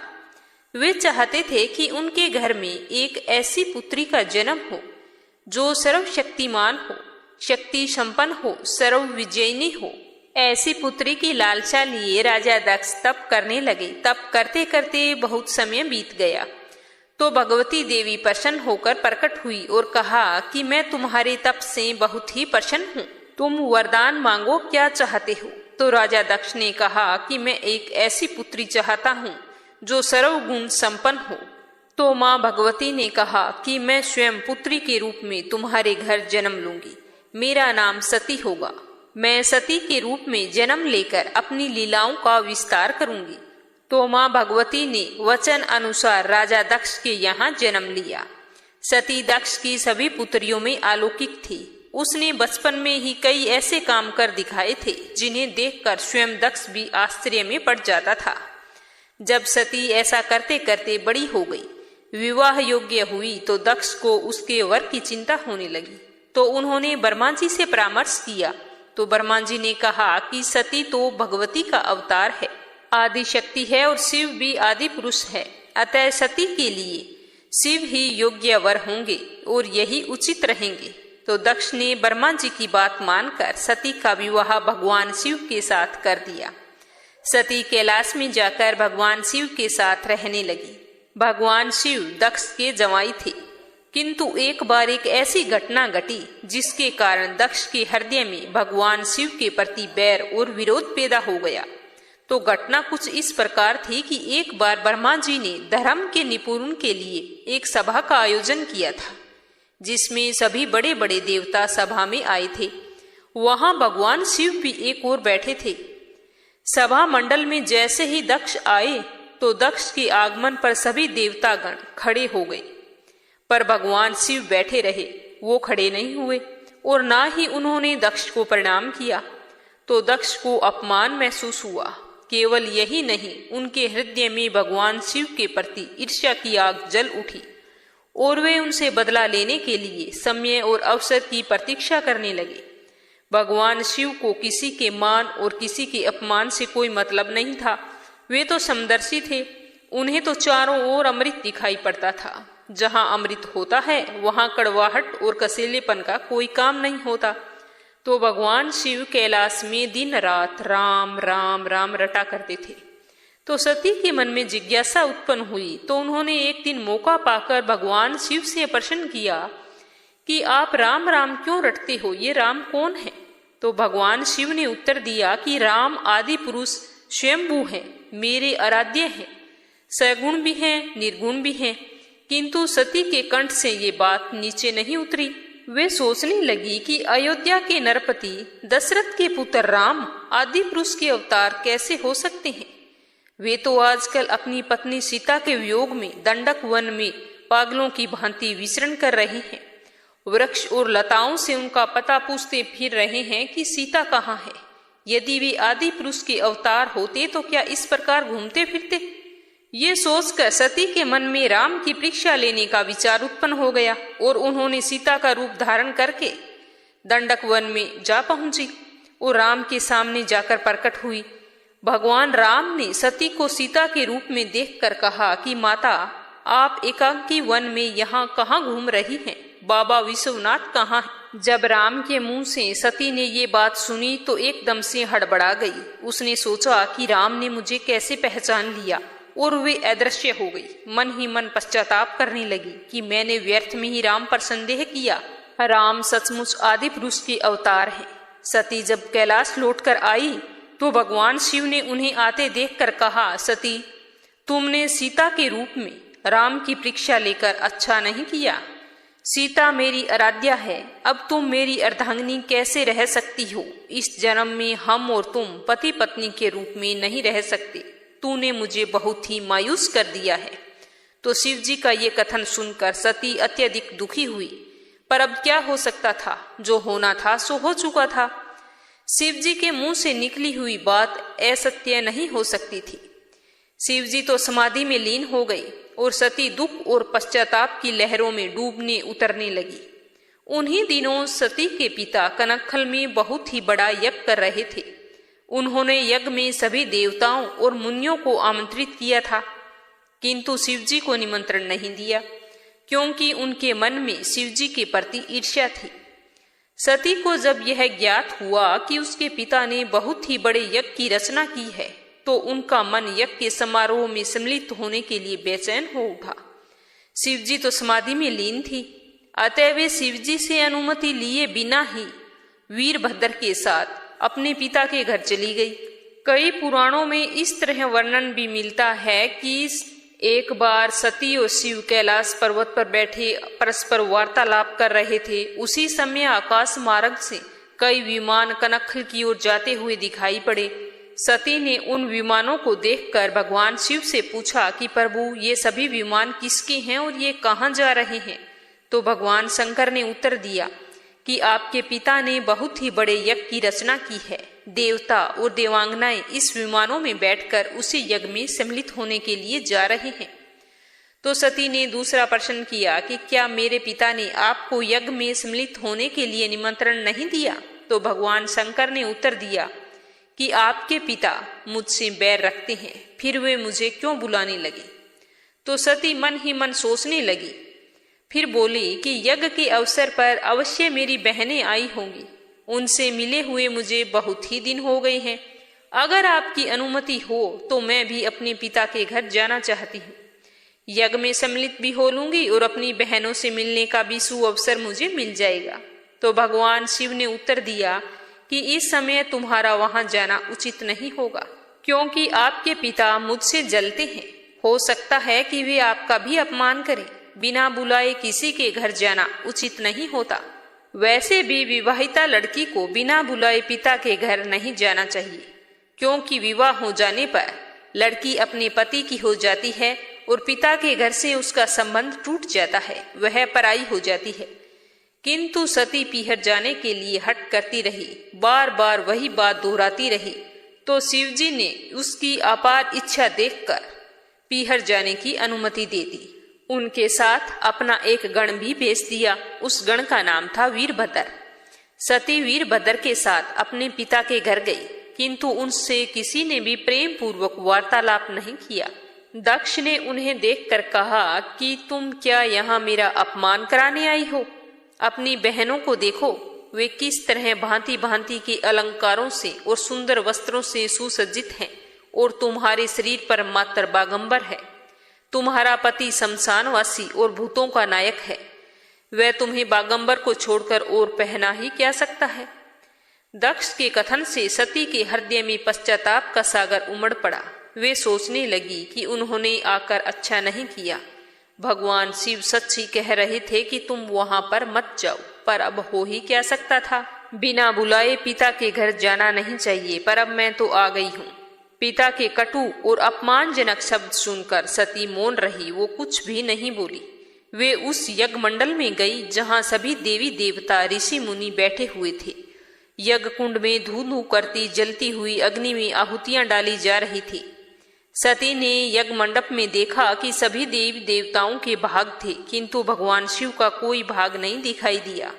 वे चाहते थे कि उनके घर में एक ऐसी पुत्री का जन्म हो जो सर्वशक्तिमान हो, शक्ति संपन्न हो, सर्व विजयिनी हो। ऐसी पुत्री की लालसा लिए राजा दक्ष तप करने लगे। तप करते करते बहुत समय बीत गया तो भगवती देवी प्रसन्न होकर प्रकट हुई और कहा कि मैं तुम्हारे तप से बहुत ही प्रसन्न हूँ, तुम वरदान मांगो, क्या चाहते हो। तो राजा दक्ष ने कहा कि मैं एक ऐसी पुत्री चाहता हूँ जो सर्वगुण संपन्न हो। तो माँ भगवती ने कहा कि मैं स्वयं पुत्री के रूप में तुम्हारे घर जन्म लूंगी। मेरा नाम सती होगा। मैं सती के रूप में जन्म लेकर अपनी लीलाओं का विस्तार करूंगी। तो माँ भगवती ने वचन अनुसार राजा दक्ष के यहाँ जन्म लिया। सती दक्ष की सभी पुत्रियों में अलौकिक थी। उसने बचपन में ही कई ऐसे काम कर दिखाए थे जिन्हें देखकर स्वयं दक्ष भी आश्चर्य में पड़ जाता था। जब सती ऐसा करते करते बड़ी हो गई, विवाह योग्य हुई, तो दक्ष को उसके वर की चिंता होने लगी। तो उन्होंने ब्रह्मा जी से परामर्श किया। तो ब्रह्मा जी ने कहा कि सती तो भगवती का अवतार है, आदि शक्ति है, और शिव भी आदि पुरुष है। अतः सती के लिए शिव ही योग्य वर होंगे और यही उचित रहेंगे। तो दक्ष ने ब्रह्मा जी की बात मानकर सती का विवाह भगवान शिव के साथ कर दिया। सती कैलाश में जाकर भगवान शिव के साथ रहने लगी। भगवान शिव दक्ष के जवाई थे, किंतु एक बार एक ऐसी घटना घटी जिसके कारण दक्ष के हृदय में भगवान शिव के प्रति बैर और विरोध पैदा हो गया। तो घटना कुछ इस प्रकार थी कि एक बार ब्रह्मा जी ने धर्म के निपुण के लिए एक सभा का आयोजन किया था, जिसमें सभी बड़े बड़े देवता सभा में आए थे। वहां भगवान शिव भी एक ओर बैठे थे। सभा मंडल में जैसे ही दक्ष आए तो दक्ष के आगमन पर सभी देवतागण खड़े हो गए, पर भगवान शिव बैठे रहे। वो खड़े नहीं हुए और ना ही उन्होंने दक्ष को प्रणाम किया। तो दक्ष को अपमान महसूस हुआ। केवल यही नहीं, उनके हृदय में भगवान शिव के प्रति ईर्ष्या की आग जल उठी और वे उनसे बदला लेने के लिए समय और अवसर की प्रतीक्षा करने लगे। भगवान शिव को किसी के मान और किसी के अपमान से कोई मतलब नहीं था। वे तो समदर्शी थे। उन्हें तो चारों ओर अमृत दिखाई पड़ता था। जहां अमृत होता है वहां कड़वाहट और कसेलेपन का कोई काम नहीं होता। तो भगवान शिव कैलाश में दिन रात राम राम राम रटा करते थे। तो सती के मन में जिज्ञासा उत्पन्न हुई। तो उन्होंने एक दिन मौका पाकर भगवान शिव से प्रश्न किया कि आप राम राम क्यों रटते हो, ये राम कौन है। तो भगवान शिव ने उत्तर दिया कि राम आदि पुरुष स्वयंभू हैं, मेरे आराध्य हैं, सगुण भी हैं, निर्गुण भी हैं। किंतु सती के कंठ से ये बात नीचे नहीं उतरी। वे सोचने लगी कि अयोध्या के नरपति दशरथ के पुत्र राम आदि पुरुष के अवतार कैसे हो सकते हैं। वे तो आजकल अपनी पत्नी सीता के वियोग में दंडक वन में पागलों की भांति विचरण कर रहे हैं। वृक्ष और लताओं से उनका पता पूछते फिर रहे हैं कि सीता कहाँ है। यदि वे आदि पुरुष के अवतार होते तो क्या इस प्रकार घूमते फिरते। ये सोचकर सती के मन में राम की परीक्षा लेने का विचार उत्पन्न हो गया और उन्होंने सीता का रूप धारण करके दंडक वन में जा पहुंची और राम के सामने जाकर प्रकट हुई। भगवान राम ने सती को सीता के रूप में देखकर कहा कि माता, आप एकांकी वन में यहाँ कहाँ घूम रही हैं, बाबा विश्वनाथ कहाँ हैं। जब राम के मुंह से सती ने ये बात सुनी तो एकदम से हड़बड़ा गई। उसने सोचा कि राम ने मुझे कैसे पहचान लिया और वे अदृश्य हो गई। मन ही मन पश्चाताप करने लगी कि मैंने व्यर्थ में ही राम पर संदेह किया। राम सचमुच आदि पुरुष के अवतार हैं। सती जब कैलाश लौटकर आई तो भगवान शिव ने उन्हें आते देखकर कहा, सती, तुमने सीता के रूप में राम की परीक्षा लेकर अच्छा नहीं किया। सीता मेरी आराध्या है, अब तुम मेरी अर्धांगिनी कैसे रह सकती हो? इस जन्म में हम और तुम पति पत्नी के रूप में नहीं रह सकते। तूने मुझे बहुत ही मायूस कर दिया है। तो शिव जी का ये कथन सुनकर सती अत्यधिक दुखी हुई, पर अब क्या हो सकता था? जो होना था सो हो चुका था। शिव जी के मुंह से निकली हुई बात असत्य नहीं हो सकती थी। शिव जी तो समाधि में लीन हो गई और सती दुख और पश्चाताप की लहरों में डूबने उतरने लगी। उन्हीं दिनों सती के पिता कनकखल में बहुत ही बड़ा यज्ञ कर रहे थे। उन्होंने यज्ञ में सभी देवताओं और मुनियों को आमंत्रित किया था, किंतु शिवजी को निमंत्रण नहीं दिया, क्योंकि उनके मन में शिवजी के प्रति ईर्ष्या थी। सती को जब यह ज्ञात हुआ कि उसके पिता ने बहुत ही बड़े यज्ञ की रचना की है, तो उनका मन यज्ञ के समारोह में सम्मिलित होने के लिए बेचैन हो उठा। शिवजी तो समाधि में लीन थी, अतः वे शिवजी से अनुमति लिए बिना ही वीरभद्र के साथ अपने पिता के घर चली गई। कई पुराणों में इस तरह वर्णन भी मिलता है कि एक बार सती और शिव कैलाश पर्वत पर बैठे परस्पर वार्तालाप कर रहे थे। उसी समय आकाश मार्ग से कई विमान कनकखल की ओर जाते हुए दिखाई पड़े। सती ने उन विमानों को देखकर भगवान शिव से पूछा कि प्रभु, ये सभी विमान किसके हैं और ये कहाँ जा रहे हैं? तो भगवान शंकर ने उत्तर दिया कि आपके पिता ने बहुत ही बड़े यज्ञ की रचना की है। देवता और देवांगनाएं इस विमानों में बैठकर उसी यज्ञ में सम्मिलित होने के लिए जा रहे हैं। तो सती ने दूसरा प्रश्न किया कि क्या मेरे पिता ने आपको यज्ञ में सम्मिलित होने के लिए निमंत्रण नहीं दिया? तो भगवान शंकर ने उत्तर दिया कि आपके पिता मुझसे बैर रखते हैं, फिर वे मुझे क्यों बुलाने लगे? तो सती मन ही मन सोचने लगी। फिर बोली कि यज्ञ के अवसर पर अवश्य मेरी बहनें आई होंगी, उनसे मिले हुए मुझे बहुत ही दिन हो गए हैं। अगर आपकी अनुमति हो तो मैं भी अपने पिता के घर जाना चाहती हूँ। यज्ञ में सम्मिलित भी हो लूंगी और अपनी बहनों से मिलने का भी सुअवसर मुझे मिल जाएगा। तो भगवान शिव ने उत्तर दिया कि इस समय तुम्हारा वहां जाना उचित नहीं होगा, क्योंकि आपके पिता मुझसे जलते हैं। हो सकता है कि वे आपका भी अपमान करें। बिना बुलाए किसी के घर जाना उचित नहीं होता। वैसे भी विवाहिता लड़की को बिना बुलाए पिता के घर नहीं जाना चाहिए, क्योंकि विवाह हो जाने पर लड़की अपने पति की हो जाती है और पिता के घर से उसका संबंध टूट जाता है, वह पराई हो जाती है। किंतु सती पीहर जाने के लिए हट करती रही, बार बार वही बात दोहराती रही। तो शिवजी ने उसकी अपार इच्छा देखकर पीहर जाने की अनुमति दे दी। उनके साथ अपना एक गण भी भेज दिया। उस गण का नाम था वीरभद्र। सती वीरभद्र के साथ अपने पिता के घर गई, किंतु उनसे किसी ने भी प्रेम पूर्वक वार्तालाप नहीं किया। दक्ष ने उन्हें देखकर कहा कि तुम क्या यहाँ मेरा अपमान कराने आई हो? अपनी बहनों को देखो, वे किस तरह भांति भांति के अलंकारों से और सुंदर वस्त्रों से सुसज्जित हैं, और तुम्हारे शरीर पर मात्र बागंबर है। तुम्हारा पति शमशानवासी और भूतों का नायक है, वह तुम्हें बागंबर को छोड़कर और पहना ही क्या सकता है? दक्ष के कथन से सती के हृदय में पश्चाताप का सागर उमड़ पड़ा। वे सोचने लगी कि उन्होंने आकर अच्छा नहीं किया। भगवान शिव सच ही कह रहे थे कि तुम वहां पर मत जाओ, पर अब हो ही क्या सकता था? बिना बुलाए पिता के घर जाना नहीं चाहिए, पर अब मैं तो आ गई हूँ। पिता के कटु और अपमानजनक शब्द सुनकर सती मौन रही, वो कुछ भी नहीं बोली। वे उस यज्ञ मंडल में गई जहां सभी देवी देवता ऋषि मुनि बैठे हुए थे। यज्ञ कुंड में धू धू करती जलती हुई अग्नि में आहुतियां डाली जा रही थी। सती ने यज्ञ मंडप में देखा कि सभी देवी देवताओं के भाग थे, किंतु भगवान शिव का कोई भाग नहीं दिखाई दिया।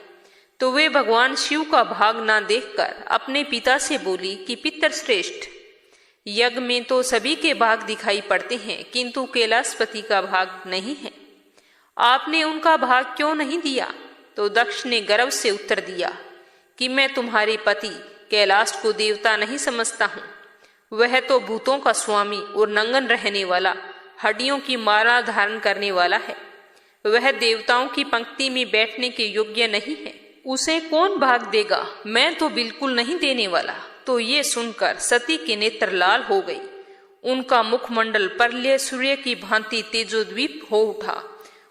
तो वे भगवान शिव का भाग ना देखकर अपने पिता से बोली कि पितृश्रेष्ठ, यज्ञ में तो सभी के भाग दिखाई पड़ते हैं, किंतु कैलाशपति का भाग नहीं है। आपने उनका भाग क्यों नहीं दिया? तो दक्ष ने गर्व से उत्तर दिया कि मैं तुम्हारे पति कैलाश को देवता नहीं समझता हूँ। वह तो भूतों का स्वामी और नंगन रहने वाला, हड्डियों की माला धारण करने वाला है। वह देवताओं की पंक्ति में बैठने के योग्य नहीं है। उसे कौन भाग देगा? मैं तो बिल्कुल नहीं देने वाला। तो ये सुनकर सती के नेत्र लाल हो गई। उनका मुखमंडल परल्य सूर्य की भांति तेजोद्दीप हो उठा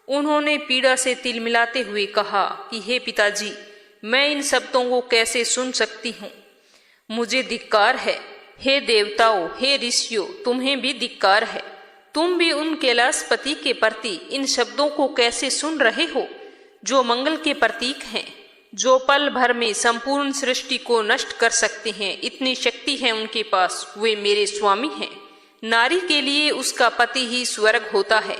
उन्होंने पीड़ा से तिलमिलाते हुए कहा कि हे पिताजी, मैं इन शब्दों को कैसे सुन सकती हूँ, मुझे धिक्कार है। हे देवताओं, हे ऋषियों, तुम्हें भी धिक्कार है। तुम भी उन कैलाशपति के प्रति इन शब्दों को कैसे सुन रहे हो, जो मंगल के प्रतीक हैं, जो पल भर में संपूर्ण सृष्टि को नष्ट कर सकते हैं। इतनी शक्ति है उनके पास, वे मेरे स्वामी हैं। नारी के लिए उसका पति ही स्वर्ग होता है।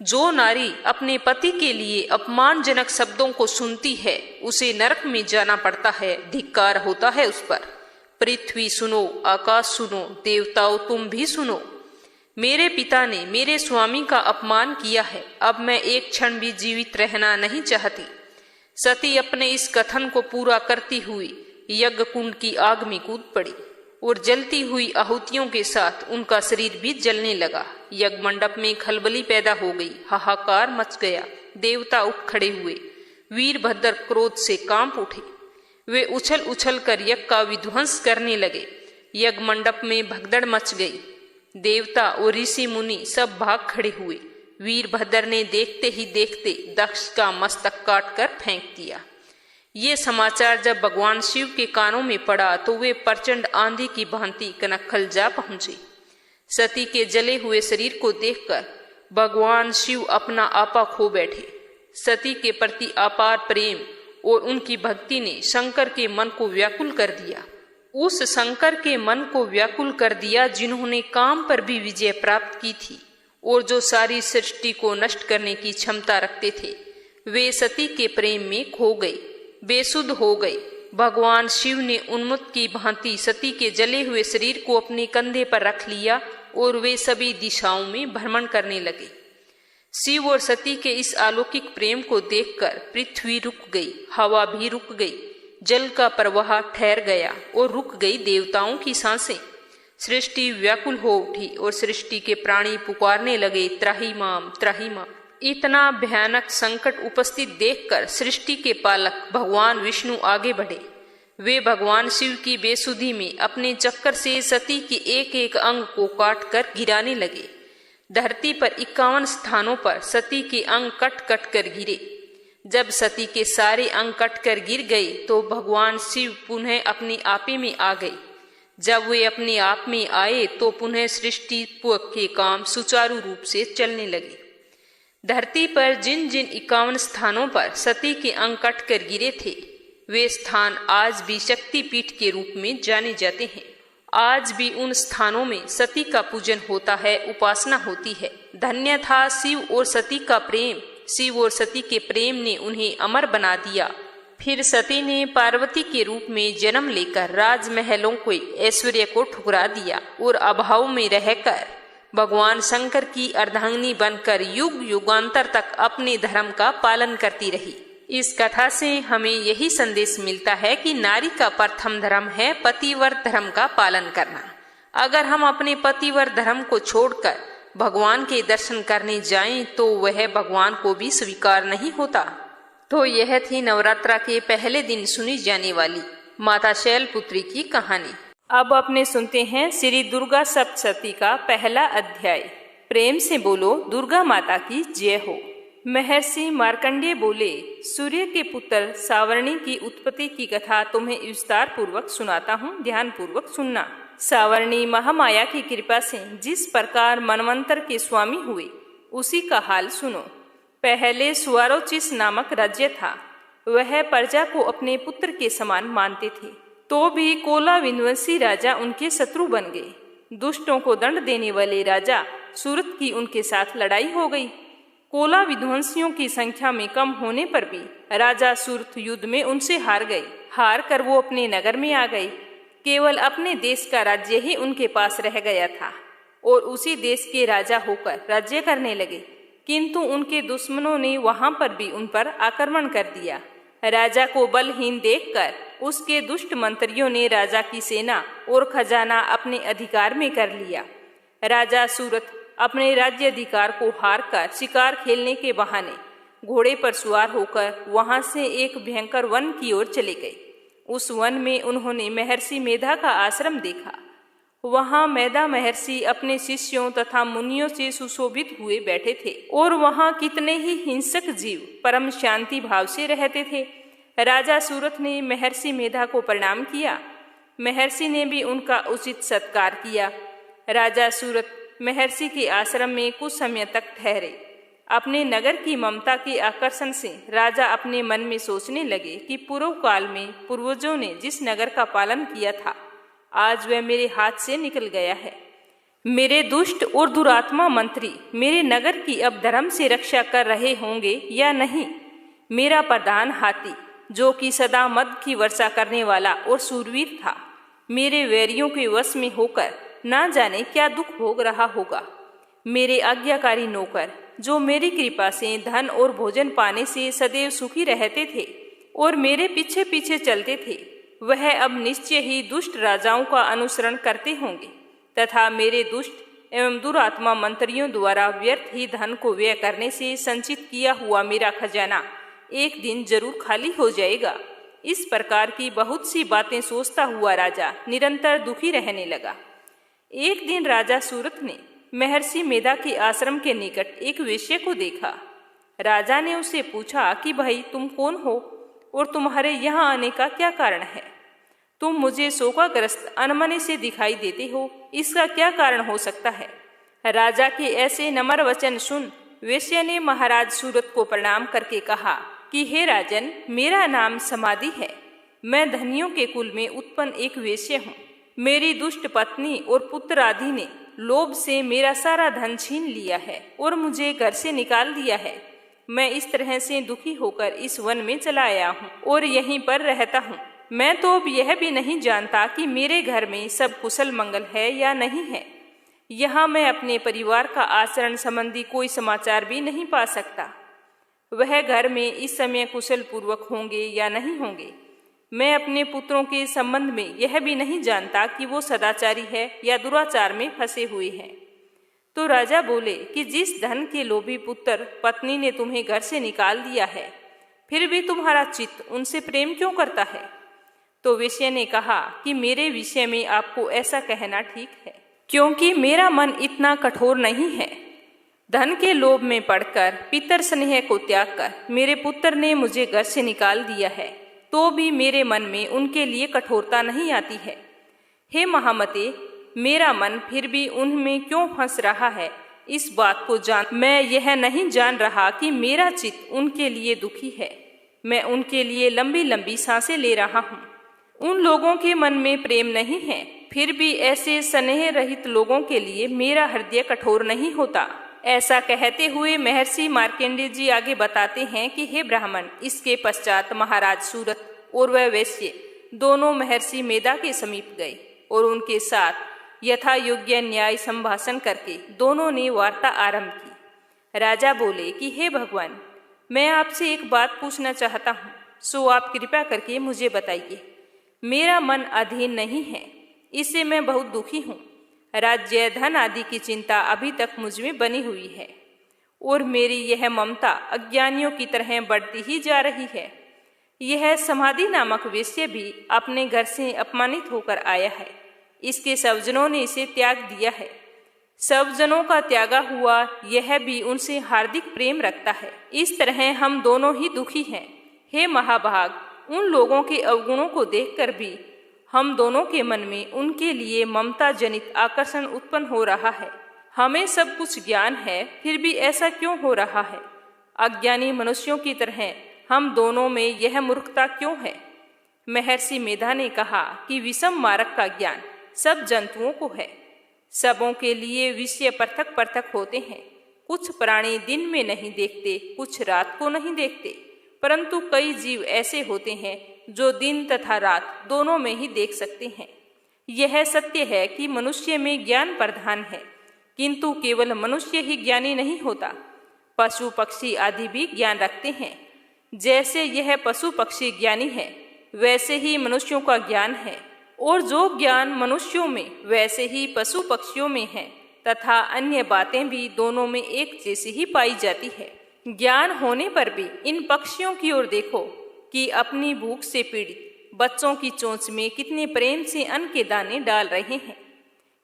जो नारी अपने पति के लिए अपमानजनक शब्दों को सुनती है, उसे नरक में जाना पड़ता है। धिक्कार होता है उस पर। पृथ्वी सुनो, आकाश सुनो, देवताओं तुम भी सुनो। मेरे पिता ने मेरे स्वामी का अपमान किया है। अब मैं एक क्षण भी जीवित रहना नहीं चाहती। सती अपने इस कथन को पूरा करती हुई यज्ञ कुंड की आग में कूद पड़ी और जलती हुई आहुतियों के साथ उनका शरीर भी जलने लगा। यज्ञ मंडप में खलबली पैदा हो गई, हाहाकार मच गया। देवता उठ खड़े हुए। वीरभद्र क्रोध से कांप उठे। वे उछल उछल कर यज्ञ का विध्वंस करने लगे। यज्ञ मंडप में भगदड़ मच गई। देवता और ऋषि मुनि सब भाग खड़े हुए। वीरभद्र ने देखते ही देखते दक्ष का मस्तक काट कर फेंक दिया। ये समाचार जब भगवान शिव के कानों में पड़ा तो वे प्रचंड आंधी की भांति कनखल जा पहुंचे। सती के जले हुए शरीर को देखकर भगवान शिव अपना आपा खो बैठे। सती के प्रति अपार प्रेम और उनकी भक्ति ने शंकर के मन को व्याकुल कर दिया। उस शंकर के मन को व्याकुल कर दिया जिन्होंने काम पर भी विजय प्राप्त की थी और जो सारी सृष्टि को नष्ट करने की क्षमता रखते थे। वे सती के प्रेम में खो गए, बेसुध हो गए। भगवान शिव ने उन्मत्त की भांति सती के जले हुए शरीर को अपने कंधे पर रख लिया और वे सभी दिशाओं में भ्रमण करने लगे। शिव और सती के इस अलौकिक प्रेम को देखकर पृथ्वी रुक गई, हवा भी रुक गई, जल का प्रवाह ठहर गया और रुक गई देवताओं की सांसें। सृष्टि व्याकुल हो उठी और सृष्टि के प्राणी पुकारने लगे, त्राहि माम, त्राहि माम। इतना भयानक संकट उपस्थित देखकर सृष्टि के पालक भगवान विष्णु आगे बढ़े। वे भगवान शिव की बेसुधी में अपने चक्कर से सती के एक एक अंग को काट कर गिराने लगे। धरती पर 51 स्थानों पर सती के अंग कट कट कर गिरे। जब सती के सारे अंग कट कर गिर गए तो भगवान शिव पुनः अपने आपे में आ गए। जब वे अपने आप में आए तो पुनः सृष्टि के काम सुचारू रूप से चलने लगे। धरती पर जिन जिन 51 स्थानों पर सती के अंग कट कर गिरे थे, वे स्थान आज भी शक्तिपीठ के रूप में जाने जाते हैं। आज भी उन स्थानों में सती का पूजन होता है, उपासना होती है। धन्य था शिव और सती का प्रेम। शिव और सती के प्रेम ने उन्हें अमर बना दिया। फिर सती ने पार्वती के रूप में जन्म लेकर राजमहलों को ऐश्वर्य को ठुकरा दिया और अभाव में रहकर भगवान शंकर की अर्धांगिनी बनकर युग युगांतर तक अपने धर्म का पालन करती रही। इस कथा से हमें यही संदेश मिलता है कि नारी का प्रथम धर्म है पतिव्रत धर्म का पालन करना। अगर हम अपने पतिव्रत धर्म को छोड़कर भगवान के दर्शन करने जाएं तो वह भगवान को भी स्वीकार नहीं होता। तो यह थी नवरात्रा के पहले दिन सुनी जाने वाली माता शैलपुत्री की कहानी। अब अपने सुनते हैं श्री दुर्गा सप्तशती का पहला अध्याय। प्रेम से बोलो दुर्गा माता की जय हो। महर्षि मार्कंडेय बोले, सूर्य के पुत्र सावर्णी की उत्पत्ति की कथा तुम्हें विस्तार पूर्वक सुनाता हूँ, ध्यान पूर्वक सुनना। सावर्णी महामाया की कृपा से जिस प्रकार मनवंतर के स्वामी हुए उसी का हाल सुनो। पहले स्वारोचिस नामक राज्य था। वह प्रजा को अपने पुत्र के समान मानते थे, तो भी कोला विंध्वंसी राजा उनके शत्रु बन गए। दुष्टों को दंड देने वाले राजा सूरत की उनके साथ लड़ाई हो गई। कोला विध्वंसियों की संख्या में कम होने पर भी राजा सूरत युद्ध में उनसे हार गए। हार कर वो अपने नगर में आ गए। केवल अपने देश का राज्य ही उनके पास रह गया था और उसी देश के राजा होकर राज्य करने लगे। किंतु उनके दुश्मनों ने वहां पर भी उन पर आक्रमण कर दिया। राजा को बलहीन देखकर उसके दुष्ट मंत्रियों ने राजा की सेना और खजाना अपने अधिकार में कर लिया। राजा सूरत अपने राज्य अधिकार को हार कर शिकार खेलने के बहाने घोड़े पर सवार होकर वहां से एक भयंकर वन की ओर चले गए। उस वन में उन्होंने महर्षि मेधा का आश्रम देखा। वहाँ मैदा महर्षि अपने शिष्यों तथा मुनियों से सुशोभित हुए बैठे थे और वहाँ कितने ही हिंसक जीव परम शांति भाव से रहते थे। राजा सूरत ने महर्षि मेधा को प्रणाम किया। महर्षि ने भी उनका उचित सत्कार किया। राजा सूरत महर्षि के आश्रम में कुछ समय तक ठहरे। अपने नगर की ममता के आकर्षण से राजा अपने मन में सोचने लगे कि पूर्व काल में पूर्वजों ने जिस नगर का पालन किया था, आज वह मेरे हाथ से निकल गया है। मेरे दुष्ट और दुरात्मा मंत्री मेरे नगर की अब धर्म से रक्षा कर रहे होंगे या नहीं। मेरा प्रधान हाथी, जो कि सदा मद की वर्षा करने वाला और शूरवीर था, मेरे वैरियों के वश में होकर ना जाने क्या दुख भोग रहा होगा। मेरे आज्ञाकारी नौकर, जो मेरी कृपा से धन और भोजन पाने से सदैव सुखी रहते थे और मेरे पीछे पीछे चलते थे, वह अब निश्चय ही दुष्ट राजाओं का अनुसरण करते होंगे तथा मेरे दुष्ट एवं दुरात्मा मंत्रियों द्वारा व्यर्थ ही धन को व्यय करने से संचित किया हुआ मेरा खजाना एक दिन जरूर खाली हो जाएगा। इस प्रकार की बहुत सी बातें सोचता हुआ राजा निरंतर दुखी रहने लगा। एक दिन राजा सूरत ने महर्षि मेधा के आश्रम के निकट एक वेश्या को देखा। राजा ने उसे पूछा कि भाई, तुम कौन हो और तुम्हारे यहाँ आने का क्या कारण है? तुम मुझे शोकाग्रस्त अनमने से दिखाई देते हो, इसका क्या कारण हो सकता है? राजा के ऐसे नम्र वचन सुन वेश्या ने महाराज सूरत को प्रणाम करके कहा कि हे राजन, मेरा नाम समाधि है। मैं धनियों के कुल में उत्पन्न एक वेश्या हूँ। मेरी दुष्ट पत्नी और पुत्र आदि ने लोभ से मेरा सारा धन छीन लिया है और मुझे घर से निकाल दिया है। मैं इस तरह से दुखी होकर इस वन में चला आया हूँ और यहीं पर रहता हूँ। मैं तो अब यह भी नहीं जानता कि मेरे घर में सब कुशल मंगल है या नहीं है। यहाँ मैं अपने परिवार का आचरण संबंधी कोई समाचार भी नहीं पा सकता। वह घर में इस समय कुशल पूर्वक होंगे या नहीं होंगे। मैं अपने पुत्रों के संबंध में यह भी नहीं जानता कि वो सदाचारी है या दुराचार में फंसे हुए हैं। तो राजा बोले कि जिस धन के लोभी पुत्र पत्नी ने तुम्हें घर से निकाल दिया है, फिर भी तुम्हारा चित्त उनसे प्रेम क्यों करता है? तो वेश्या ने कहा कि मेरे विषय में आपको ऐसा कहना ठीक है, क्योंकि मेरा मन इतना कठोर नहीं है। धन के लोभ में पड़कर पितर स्नेह को त्याग कर मेरे पुत्र ने मुझे घर से निकाल दिया है, तो भी मेरे मन में उनके लिए कठोरता नहीं आती है। हे महामते, मेरा मन फिर भी उनमें क्यों फंस रहा है, इस बात को मैं यह नहीं जान रहा कि मेरा चित्त उनके लिए दुखी है। मैं उनके लिए लंबी लंबी सांसें ले रहा हूँ। उन लोगों के मन में प्रेम नहीं है, फिर भी ऐसे स्नेह रहित लोगों के लिए मेरा हृदय कठोर नहीं होता। ऐसा कहते हुए महर्षि मार्कंडेय जी आगे बताते हैं कि हे ब्राह्मण, इसके पश्चात महाराज सूरत और वह वैश्य दोनों महर्षि मेधा के समीप गए और उनके साथ यथा योग्य न्याय संभाषण करके दोनों ने वार्ता आरंभ की। राजा बोले कि हे भगवान, मैं आपसे एक बात पूछना चाहता हूँ, सो आप कृपा करके मुझे बताइए। मेरा मन अधीन नहीं है, इससे मैं बहुत दुखी हूँ। राज्य धन आदि की चिंता अभी तक मुझ में बनी हुई है और मेरी यह ममता अज्ञानियों की तरह बढ़ती ही जा रही है। यह समाधि नामक वेश्य भी अपने घर से अपमानित होकर आया है। इसके सब जनों ने इसे त्याग दिया है। सब जनों का त्यागा हुआ यह भी उनसे हार्दिक प्रेम रखता है। इस तरह हम दोनों ही दुखी हैं। हे महाभाग, उन लोगों के अवगुणों को देखकर भी हम दोनों के मन में उनके लिए ममता जनित आकर्षण उत्पन्न हो रहा है। हमें सब कुछ ज्ञान है, फिर भी ऐसा क्यों हो रहा है? अज्ञानी मनुष्यों की तरह हम दोनों में यह मूर्खता क्यों है? महर्षि मेधा ने कहा कि विषम मार्ग का ज्ञान सब जंतुओं को है। सबों के लिए विषय पृथक पृथक होते हैं। कुछ प्राणी दिन में नहीं देखते, कुछ रात को नहीं देखते, परंतु कई जीव ऐसे होते हैं जो दिन तथा रात दोनों में ही देख सकते हैं। यह सत्य है कि मनुष्य में ज्ञान प्रधान है, किंतु केवल मनुष्य ही ज्ञानी नहीं होता। पशु पक्षी आदि भी ज्ञान रखते हैं। जैसे यह पशु पक्षी ज्ञानी है, वैसे ही मनुष्यों का ज्ञान है, और जो ज्ञान मनुष्यों में वैसे ही पशु पक्षियों में है, तथा अन्य बातें भी दोनों में एक जैसी ही पाई जाती है। ज्ञान होने पर भी इन पक्षियों की ओर देखो कि अपनी भूख से पीड़ित बच्चों की चोंच में कितने प्रेम से अन्न के दाने डाल रहे हैं।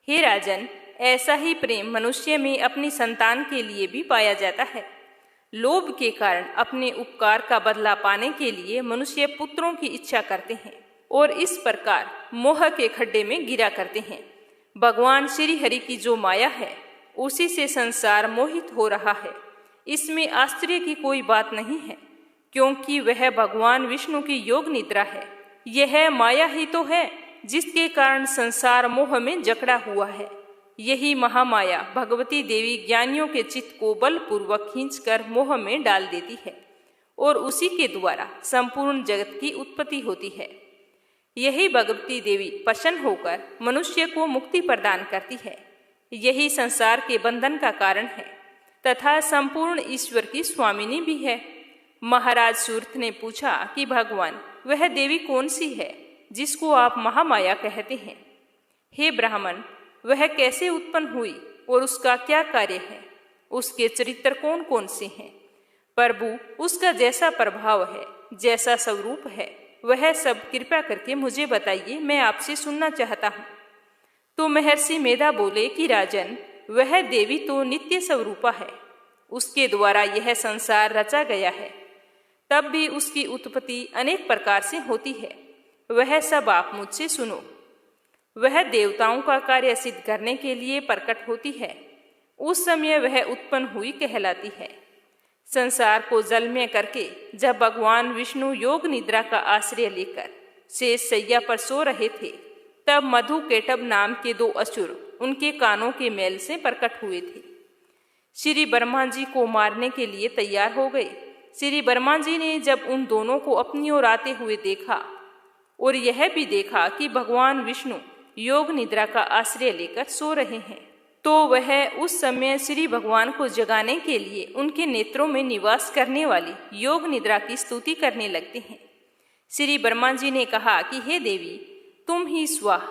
हे राजन, ऐसा ही प्रेम मनुष्य में अपनी संतान के लिए भी पाया जाता है। लोभ के कारण अपने उपकार का बदला पाने के लिए मनुष्य पुत्रों की इच्छा करते हैं और इस प्रकार मोह के खड्डे में गिरा करते हैं। भगवान श्री हरि की जो माया है उसी से संसार मोहित हो रहा है। इसमें आश्चर्य की कोई बात नहीं है, क्योंकि वह भगवान विष्णु की योग निद्रा है। यह माया ही तो है जिसके कारण संसार मोह में जकड़ा हुआ है। यही महामाया भगवती देवी ज्ञानियों के चित्त को बलपूर्वक खींचकर मोह में डाल देती है और उसी के द्वारा संपूर्ण जगत की उत्पत्ति होती है। यही भगवती देवी प्रसन्न होकर मनुष्य को मुक्ति प्रदान करती है। यही संसार के बंधन का कारण है तथा संपूर्ण ईश्वर की स्वामिनी भी है। महाराज सूर्थ ने पूछा कि भगवान, वह देवी कौन सी है जिसको आप महामाया कहते हैं? हे ब्राह्मण, वह कैसे उत्पन्न हुई और उसका क्या कार्य है? उसके चरित्र कौन कौन से हैं? प्रभु, उसका जैसा प्रभाव है, जैसा स्वरूप है, वह सब कृपा करके मुझे बताइए, मैं आपसे सुनना चाहता हूँ। तो महर्षि मेधा बोले कि राजन, वह देवी तो नित्य स्वरूपा है, उसके द्वारा यह संसार रचा गया है। तब भी उसकी उत्पत्ति अनेक प्रकार से होती है, वह सब आप मुझसे सुनो। वह देवताओं का कार्य सिद्ध करने के लिए प्रकट होती है, उस समय वह उत्पन्न हुई कहलाती है। संसार को जलमय करके जब भगवान विष्णु योग निद्रा का आश्रय लेकर शेष शैया पर सो रहे थे, तब मधु केटभ नाम के 2 असुर उनके कानों के मैल से प्रकट हुए थे। श्री ब्रह्मा जी को मारने के लिए तैयार हो गए। श्री ब्रह्मा जी ने जब उन दोनों को अपनी ओर आते हुए देखा और यह भी देखा कि भगवान विष्णु योग निद्रा का आश्रय लेकर सो रहे हैं, तो वह उस समय श्री भगवान को जगाने के लिए उनके नेत्रों में निवास करने वाली योग निद्रा की स्तुति करने लगते हैं। श्री ब्रह्मा जी ने कहा कि हे देवी, तुम ही स्वाह,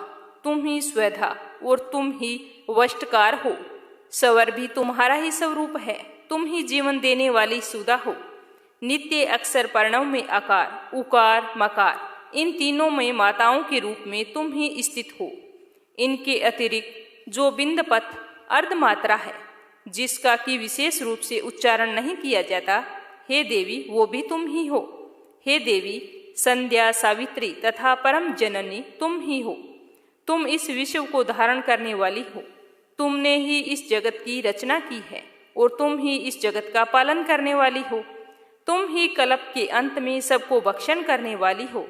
तुम ही स्वधा और तुम ही वष्टकार हो। स्वर भी तुम्हारा ही स्वरूप है, तुम ही जीवन देने वाली सुधा हो। नित्य अक्षर पर्णव में आकार, उकार, मकार, इन तीनों में माताओं के रूप में तुम ही स्थित हो। इनके अतिरिक्त जो बिंद पथ अर्धमात्रा है, जिसका कि विशेष रूप से उच्चारण नहीं किया जाता, हे देवी, वो भी तुम ही हो। हे देवी, संध्या, सावित्री तथा परम जननी तुम ही हो। तुम इस विश्व को धारण करने वाली हो। तुमने ही इस जगत की रचना की है और तुम ही इस जगत का पालन करने वाली हो। तुम ही कल्प के अंत में सबको भक्षण करने वाली हो।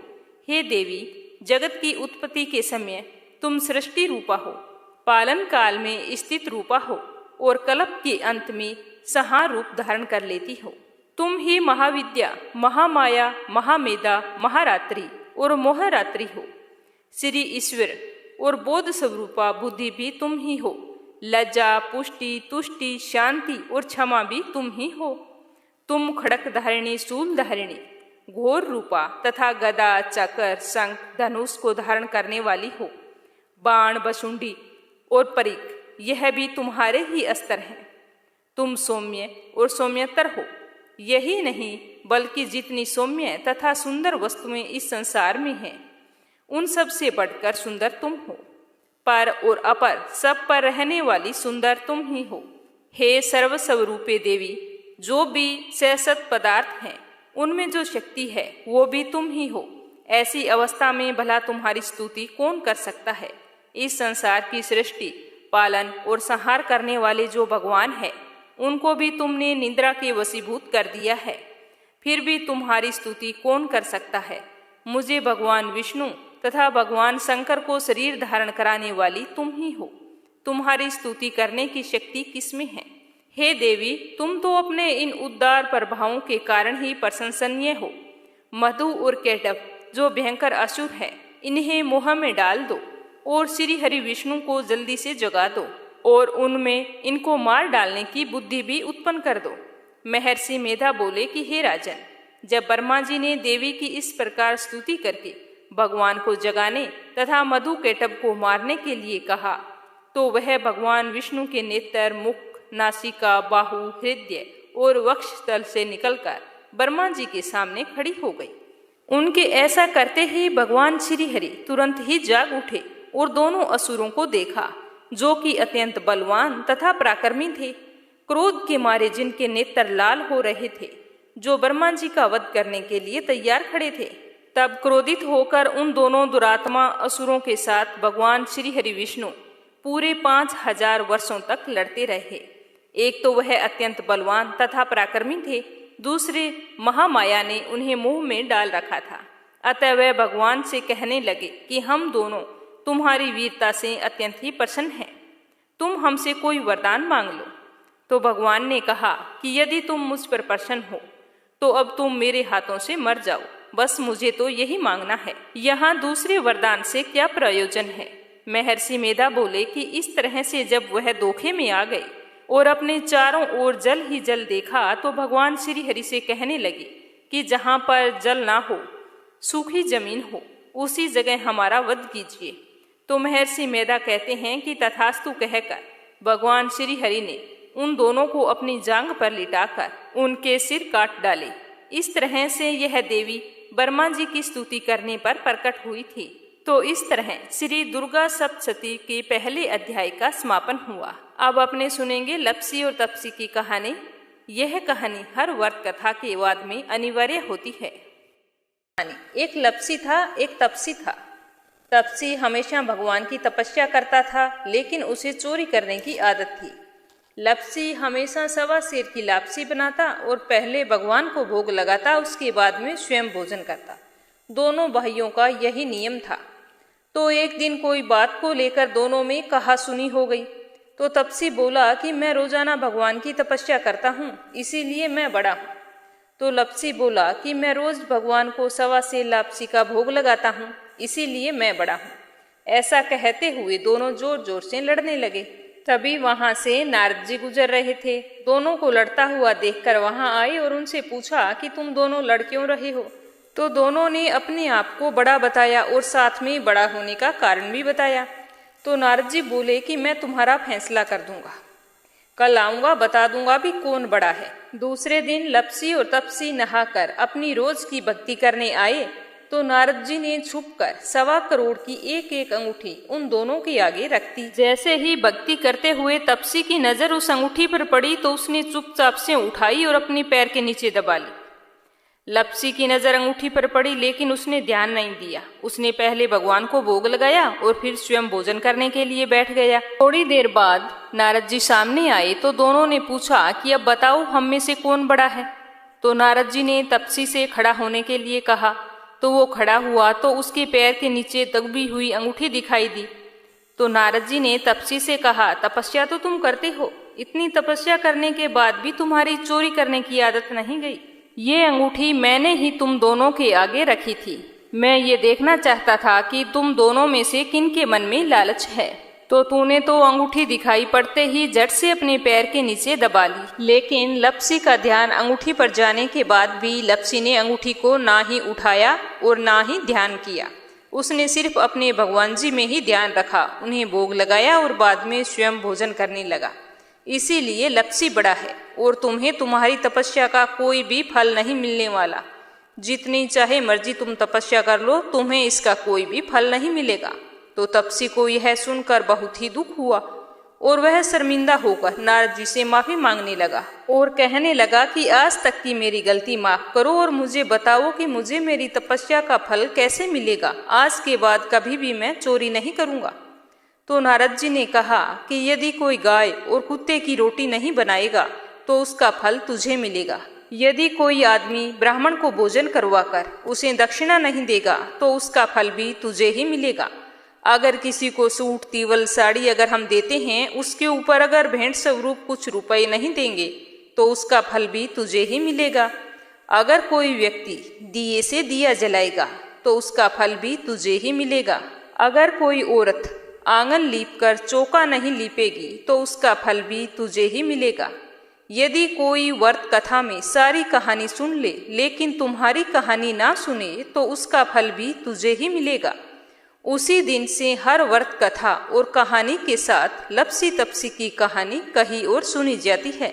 हे देवी, जगत की उत्पत्ति के समय तुम सृष्टि रूपा हो, पालन काल में स्थित रूपा हो और कल्प के अंत में संहार रूप धारण कर लेती हो। तुम ही महाविद्या, महामाया, महामेधा, महारात्रि और मोहरात्रि हो। श्री ईश्वर और बोध स्वरूपा बुद्धि भी तुम ही हो। लज्जा, पुष्टि, तुष्टि, शांति और क्षमा भी तुम ही हो। तुम खड़क धारिणी, शूल धारिणी, घोर रूपा तथा गदा, चक्र, शंख, धनुष को धारण करने वाली हो। बाण, बसुंडी और परिक, यह भी तुम्हारे ही अस्त्र हैं। तुम सौम्य और सौम्यतर हो। यही नहीं बल्कि जितनी सौम्य तथा सुंदर वस्तुएं इस संसार में हैं, उन सब से बढ़कर सुंदर तुम हो। पर और अपर सब पर रहने वाली सुंदर तुम ही हो। हे सर्वस्वरूपे देवी, जो भी सहसत पदार्थ हैं उनमें जो शक्ति है वो भी तुम ही हो। ऐसी अवस्था में भला तुम्हारी स्तुति कौन कर सकता है? इस संसार की सृष्टि, पालन और संहार करने वाले जो भगवान है, उनको भी तुमने निद्रा के वशीभूत कर दिया है। फिर भी तुम्हारी स्तुति कौन कर सकता है? मुझे भगवान विष्णु तथा भगवान शंकर को शरीर धारण कराने वाली तुम ही हो। तुम्हारी स्तुति करने की शक्ति किसमें है? हे देवी, तुम तो अपने इन उदार प्रभावों के कारण ही प्रशंसनीय हो। मधु और केटभ जो भयंकर असुर है, इन्हें मोह में डाल दो और श्री हरि विष्णु को जल्दी से जगा दो और उनमें इनको मार डालने की बुद्धि भी उत्पन्न कर दो। महर्षि मेधा बोले कि हे राजन, जब ब्रह्मा जी ने देवी की इस प्रकार स्तुति करके भगवान को जगाने तथा मधु केटभ को मारने के लिए कहा, तो वह भगवान विष्णु के नेत्र, मुख, नासिका, बाहु, हृदय और वक्षस्थल से निकलकर ब्रह्मा जी के सामने खड़ी हो गई। उनके ऐसा करते ही भगवान श्री हरि तुरंत ही जाग उठे और दोनों असुरों को देखा। जो कि अत्यंत बलवान तथा पराक्रमी थे, क्रोध के मारे जिनके नेत्र लाल हो रहे थे, जो ब्रह्मा जी का वध करने के लिए तैयार खड़े थे। तब क्रोधित होकर उन दोनों दुरात्मा असुरों के साथ भगवान श्री हरि विष्णु पूरे 5000 वर्षों तक लड़ते रहे। एक तो वह अत्यंत बलवान तथा पराक्रमी थे, दूसरे महामाया ने उन्हें मोह में डाल रखा था। अतः वह भगवान से कहने लगे कि हम दोनों तुम्हारी वीरता से अत्यंत ही प्रसन्न हैं, तुम हमसे कोई वरदान मांग लो। तो भगवान ने कहा कि यदि तुम मुझ पर प्रसन्न हो तो अब तुम मेरे हाथों से मर जाओ, बस मुझे तो यही मांगना है। यहाँ दूसरे वरदान से क्या प्रयोजन है। महर्षि मेधा बोले कि इस तरह से जब वह धोखे में आ गए और अपने चारों ओर जल ही जल देखा तो भगवान श्री हरि से कहने लगे कि जहाँ पर जल ना हो, सूखी जमीन हो, उसी जगह हमारा वध कीजिए। तो महर्षि मेधा कहते हैं कि तथास्तु कहकर भगवान श्री हरि ने उन दोनों को अपनी जांघ पर लिटाकर उनके सिर काट डाले। इस तरह से यह देवी ब्रह्मा जी की स्तुति करने पर प्रकट हुई थी। तो इस तरह श्री दुर्गा सप्तशती के पहले अध्याय का समापन हुआ। अब अपने सुनेंगे लप्सी और तप्सी की कहानी। यह कहानी हर व्रत कथा के बाद में अनिवार्य होती है। एक लप्सी था, एक तपसी था। तपसी हमेशा भगवान की तपस्या करता था, लेकिन उसे चोरी करने की आदत थी। लप्सी हमेशा सवा सेर की लापसी बनाता और पहले भगवान को भोग लगाता, उसके बाद में स्वयं भोजन करता। दोनों भाइयों का यही नियम था। तो एक दिन कोई बात को लेकर दोनों में कहासुनी हो गई। तो तपसी बोला कि मैं रोजाना भगवान की तपस्या करता हूँ, इसीलिए मैं बड़ा हूँ। तो लप्सी बोला कि मैं रोज भगवान को सवा सेर लापसी का भोग लगाता हूँ, इसीलिए मैं बड़ा हूँ। ऐसा कहते हुए दोनों जोर जोर से लड़ने लगे। तभी वहां से नारद जी गुजर रहे थे। दोनों को लड़ता हुआ देखकर वहां आए और उनसे पूछा कि तुम दोनों लड़ क्यों रहे हो। तो दोनों ने अपने आप को बड़ा बताया और साथ में बड़ा होने का कारण भी बताया। तो नारद जी बोले कि मैं तुम्हारा फैसला कर दूंगा, कल आऊंगा, बता दूंगा भी कौन बड़ा है। दूसरे दिन लप्सी और तपसी नहाकर अपनी रोज की भक्ति करने आए। तो नारद जी ने छुपकर 1.25 करोड़ की एक एक अंगूठी उन दोनों के आगे रख दी। जैसे ही भक्ति करते हुए तपसी की नजर उस अंगूठी पर पड़ी तो उसने चुपचाप से उठाई और अपने पैर के नीचे दबा ली। लप्सी की नजर अंगूठी पर पड़ी, लेकिन उसने ध्यान नहीं दिया। उसने पहले भगवान को भोग लगाया और फिर स्वयं भोजन करने के लिए बैठ गया। थोड़ी देर बाद नारद जी सामने आए तो दोनों ने पूछा कि अब बताओ हम में से कौन बड़ा है। तो नारद जी ने तपसी से खड़ा होने के लिए कहा। तो वो खड़ा हुआ तो उसके पैर के नीचे दबी हुई अंगूठी दिखाई दी। तो नारद जी ने तपसी से कहा, तपस्या तो तुम करते हो, इतनी तपस्या करने के बाद भी तुम्हारी चोरी करने की आदत नहीं गई। ये अंगूठी मैंने ही तुम दोनों के आगे रखी थी। मैं ये देखना चाहता था कि तुम दोनों में से किन के मन में लालच है। तो तूने तो अंगूठी दिखाई पड़ते ही झट से अपने पैर के नीचे दबा ली। लेकिन लप्सी का ध्यान अंगूठी पर जाने के बाद भी लप्सी ने अंगूठी को ना ही उठाया और ना ही ध्यान किया। उसने सिर्फ अपने भगवान जी में ही ध्यान रखा, उन्हें भोग लगाया और बाद में स्वयं भोजन करने लगा। इसीलिए लप्सी बड़ा है और तुम्हें तुम्हारी तपस्या का कोई भी फल नहीं मिलने वाला। जितनी चाहे मर्जी तुम तपस्या कर लो, तुम्हें इसका कोई भी फल नहीं मिलेगा। तो तपसी को यह सुनकर बहुत ही दुख हुआ और वह शर्मिंदा होकर नारद जी से माफी मांगने लगा और कहने लगा कि आज तक की मेरी गलती माफ करो और मुझे बताओ कि मुझे मेरी तपस्या का फल कैसे मिलेगा। आज के बाद कभी भी मैं चोरी नहीं करूंगा। तो नारद जी ने कहा कि यदि कोई गाय और कुत्ते की रोटी नहीं बनाएगा तो उसका फल तुझे मिलेगा। यदि कोई आदमी ब्राह्मण को भोजन करवाकर उसे दक्षिणा नहीं देगा तो उसका फल भी तुझे ही मिलेगा। अगर किसी को सूट, तीवल, साड़ी अगर हम देते हैं, उसके ऊपर अगर भेंट स्वरूप कुछ रुपए नहीं देंगे तो उसका फल भी तुझे ही मिलेगा। अगर कोई व्यक्ति दिए से दिया जलाएगा तो उसका फल भी तुझे ही मिलेगा। अगर कोई औरत आंगन लीपकर चौका नहीं लीपेगी तो उसका फल भी तुझे ही मिलेगा। यदि कोई व्रत कथा में सारी कहानी सुन ले लेकिन तुम्हारी कहानी ना सुने तो उसका फल भी तुझे ही मिलेगा। उसी दिन से हर व्रत कथा और कहानी के साथ लप्सी तपसी की कहानी कहीं और सुनी जाती है।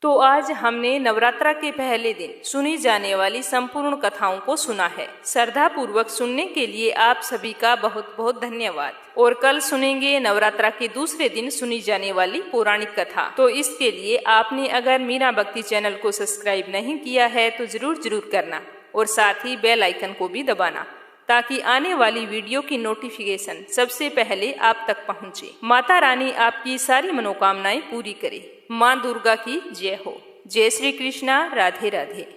तो आज हमने नवरात्रा के पहले दिन सुनी जाने वाली संपूर्ण कथाओं को सुना है। श्रद्धा पूर्वक सुनने के लिए आप सभी का बहुत बहुत धन्यवाद। और कल सुनेंगे नवरात्रा के दूसरे दिन सुनी जाने वाली पौराणिक कथा। तो इसके लिए आपने अगर मीरा भक्ति चैनल को सब्सक्राइब नहीं किया है तो जरूर करना और साथ ही बेल आइकन को भी दबाना, ताकि आने वाली वीडियो की नोटिफिकेशन सबसे पहले आप तक पहुंचे। माता रानी आपकी सारी मनोकामनाएं पूरी करे। माँ दुर्गा की जय हो। जय श्री कृष्णा। राधे राधे।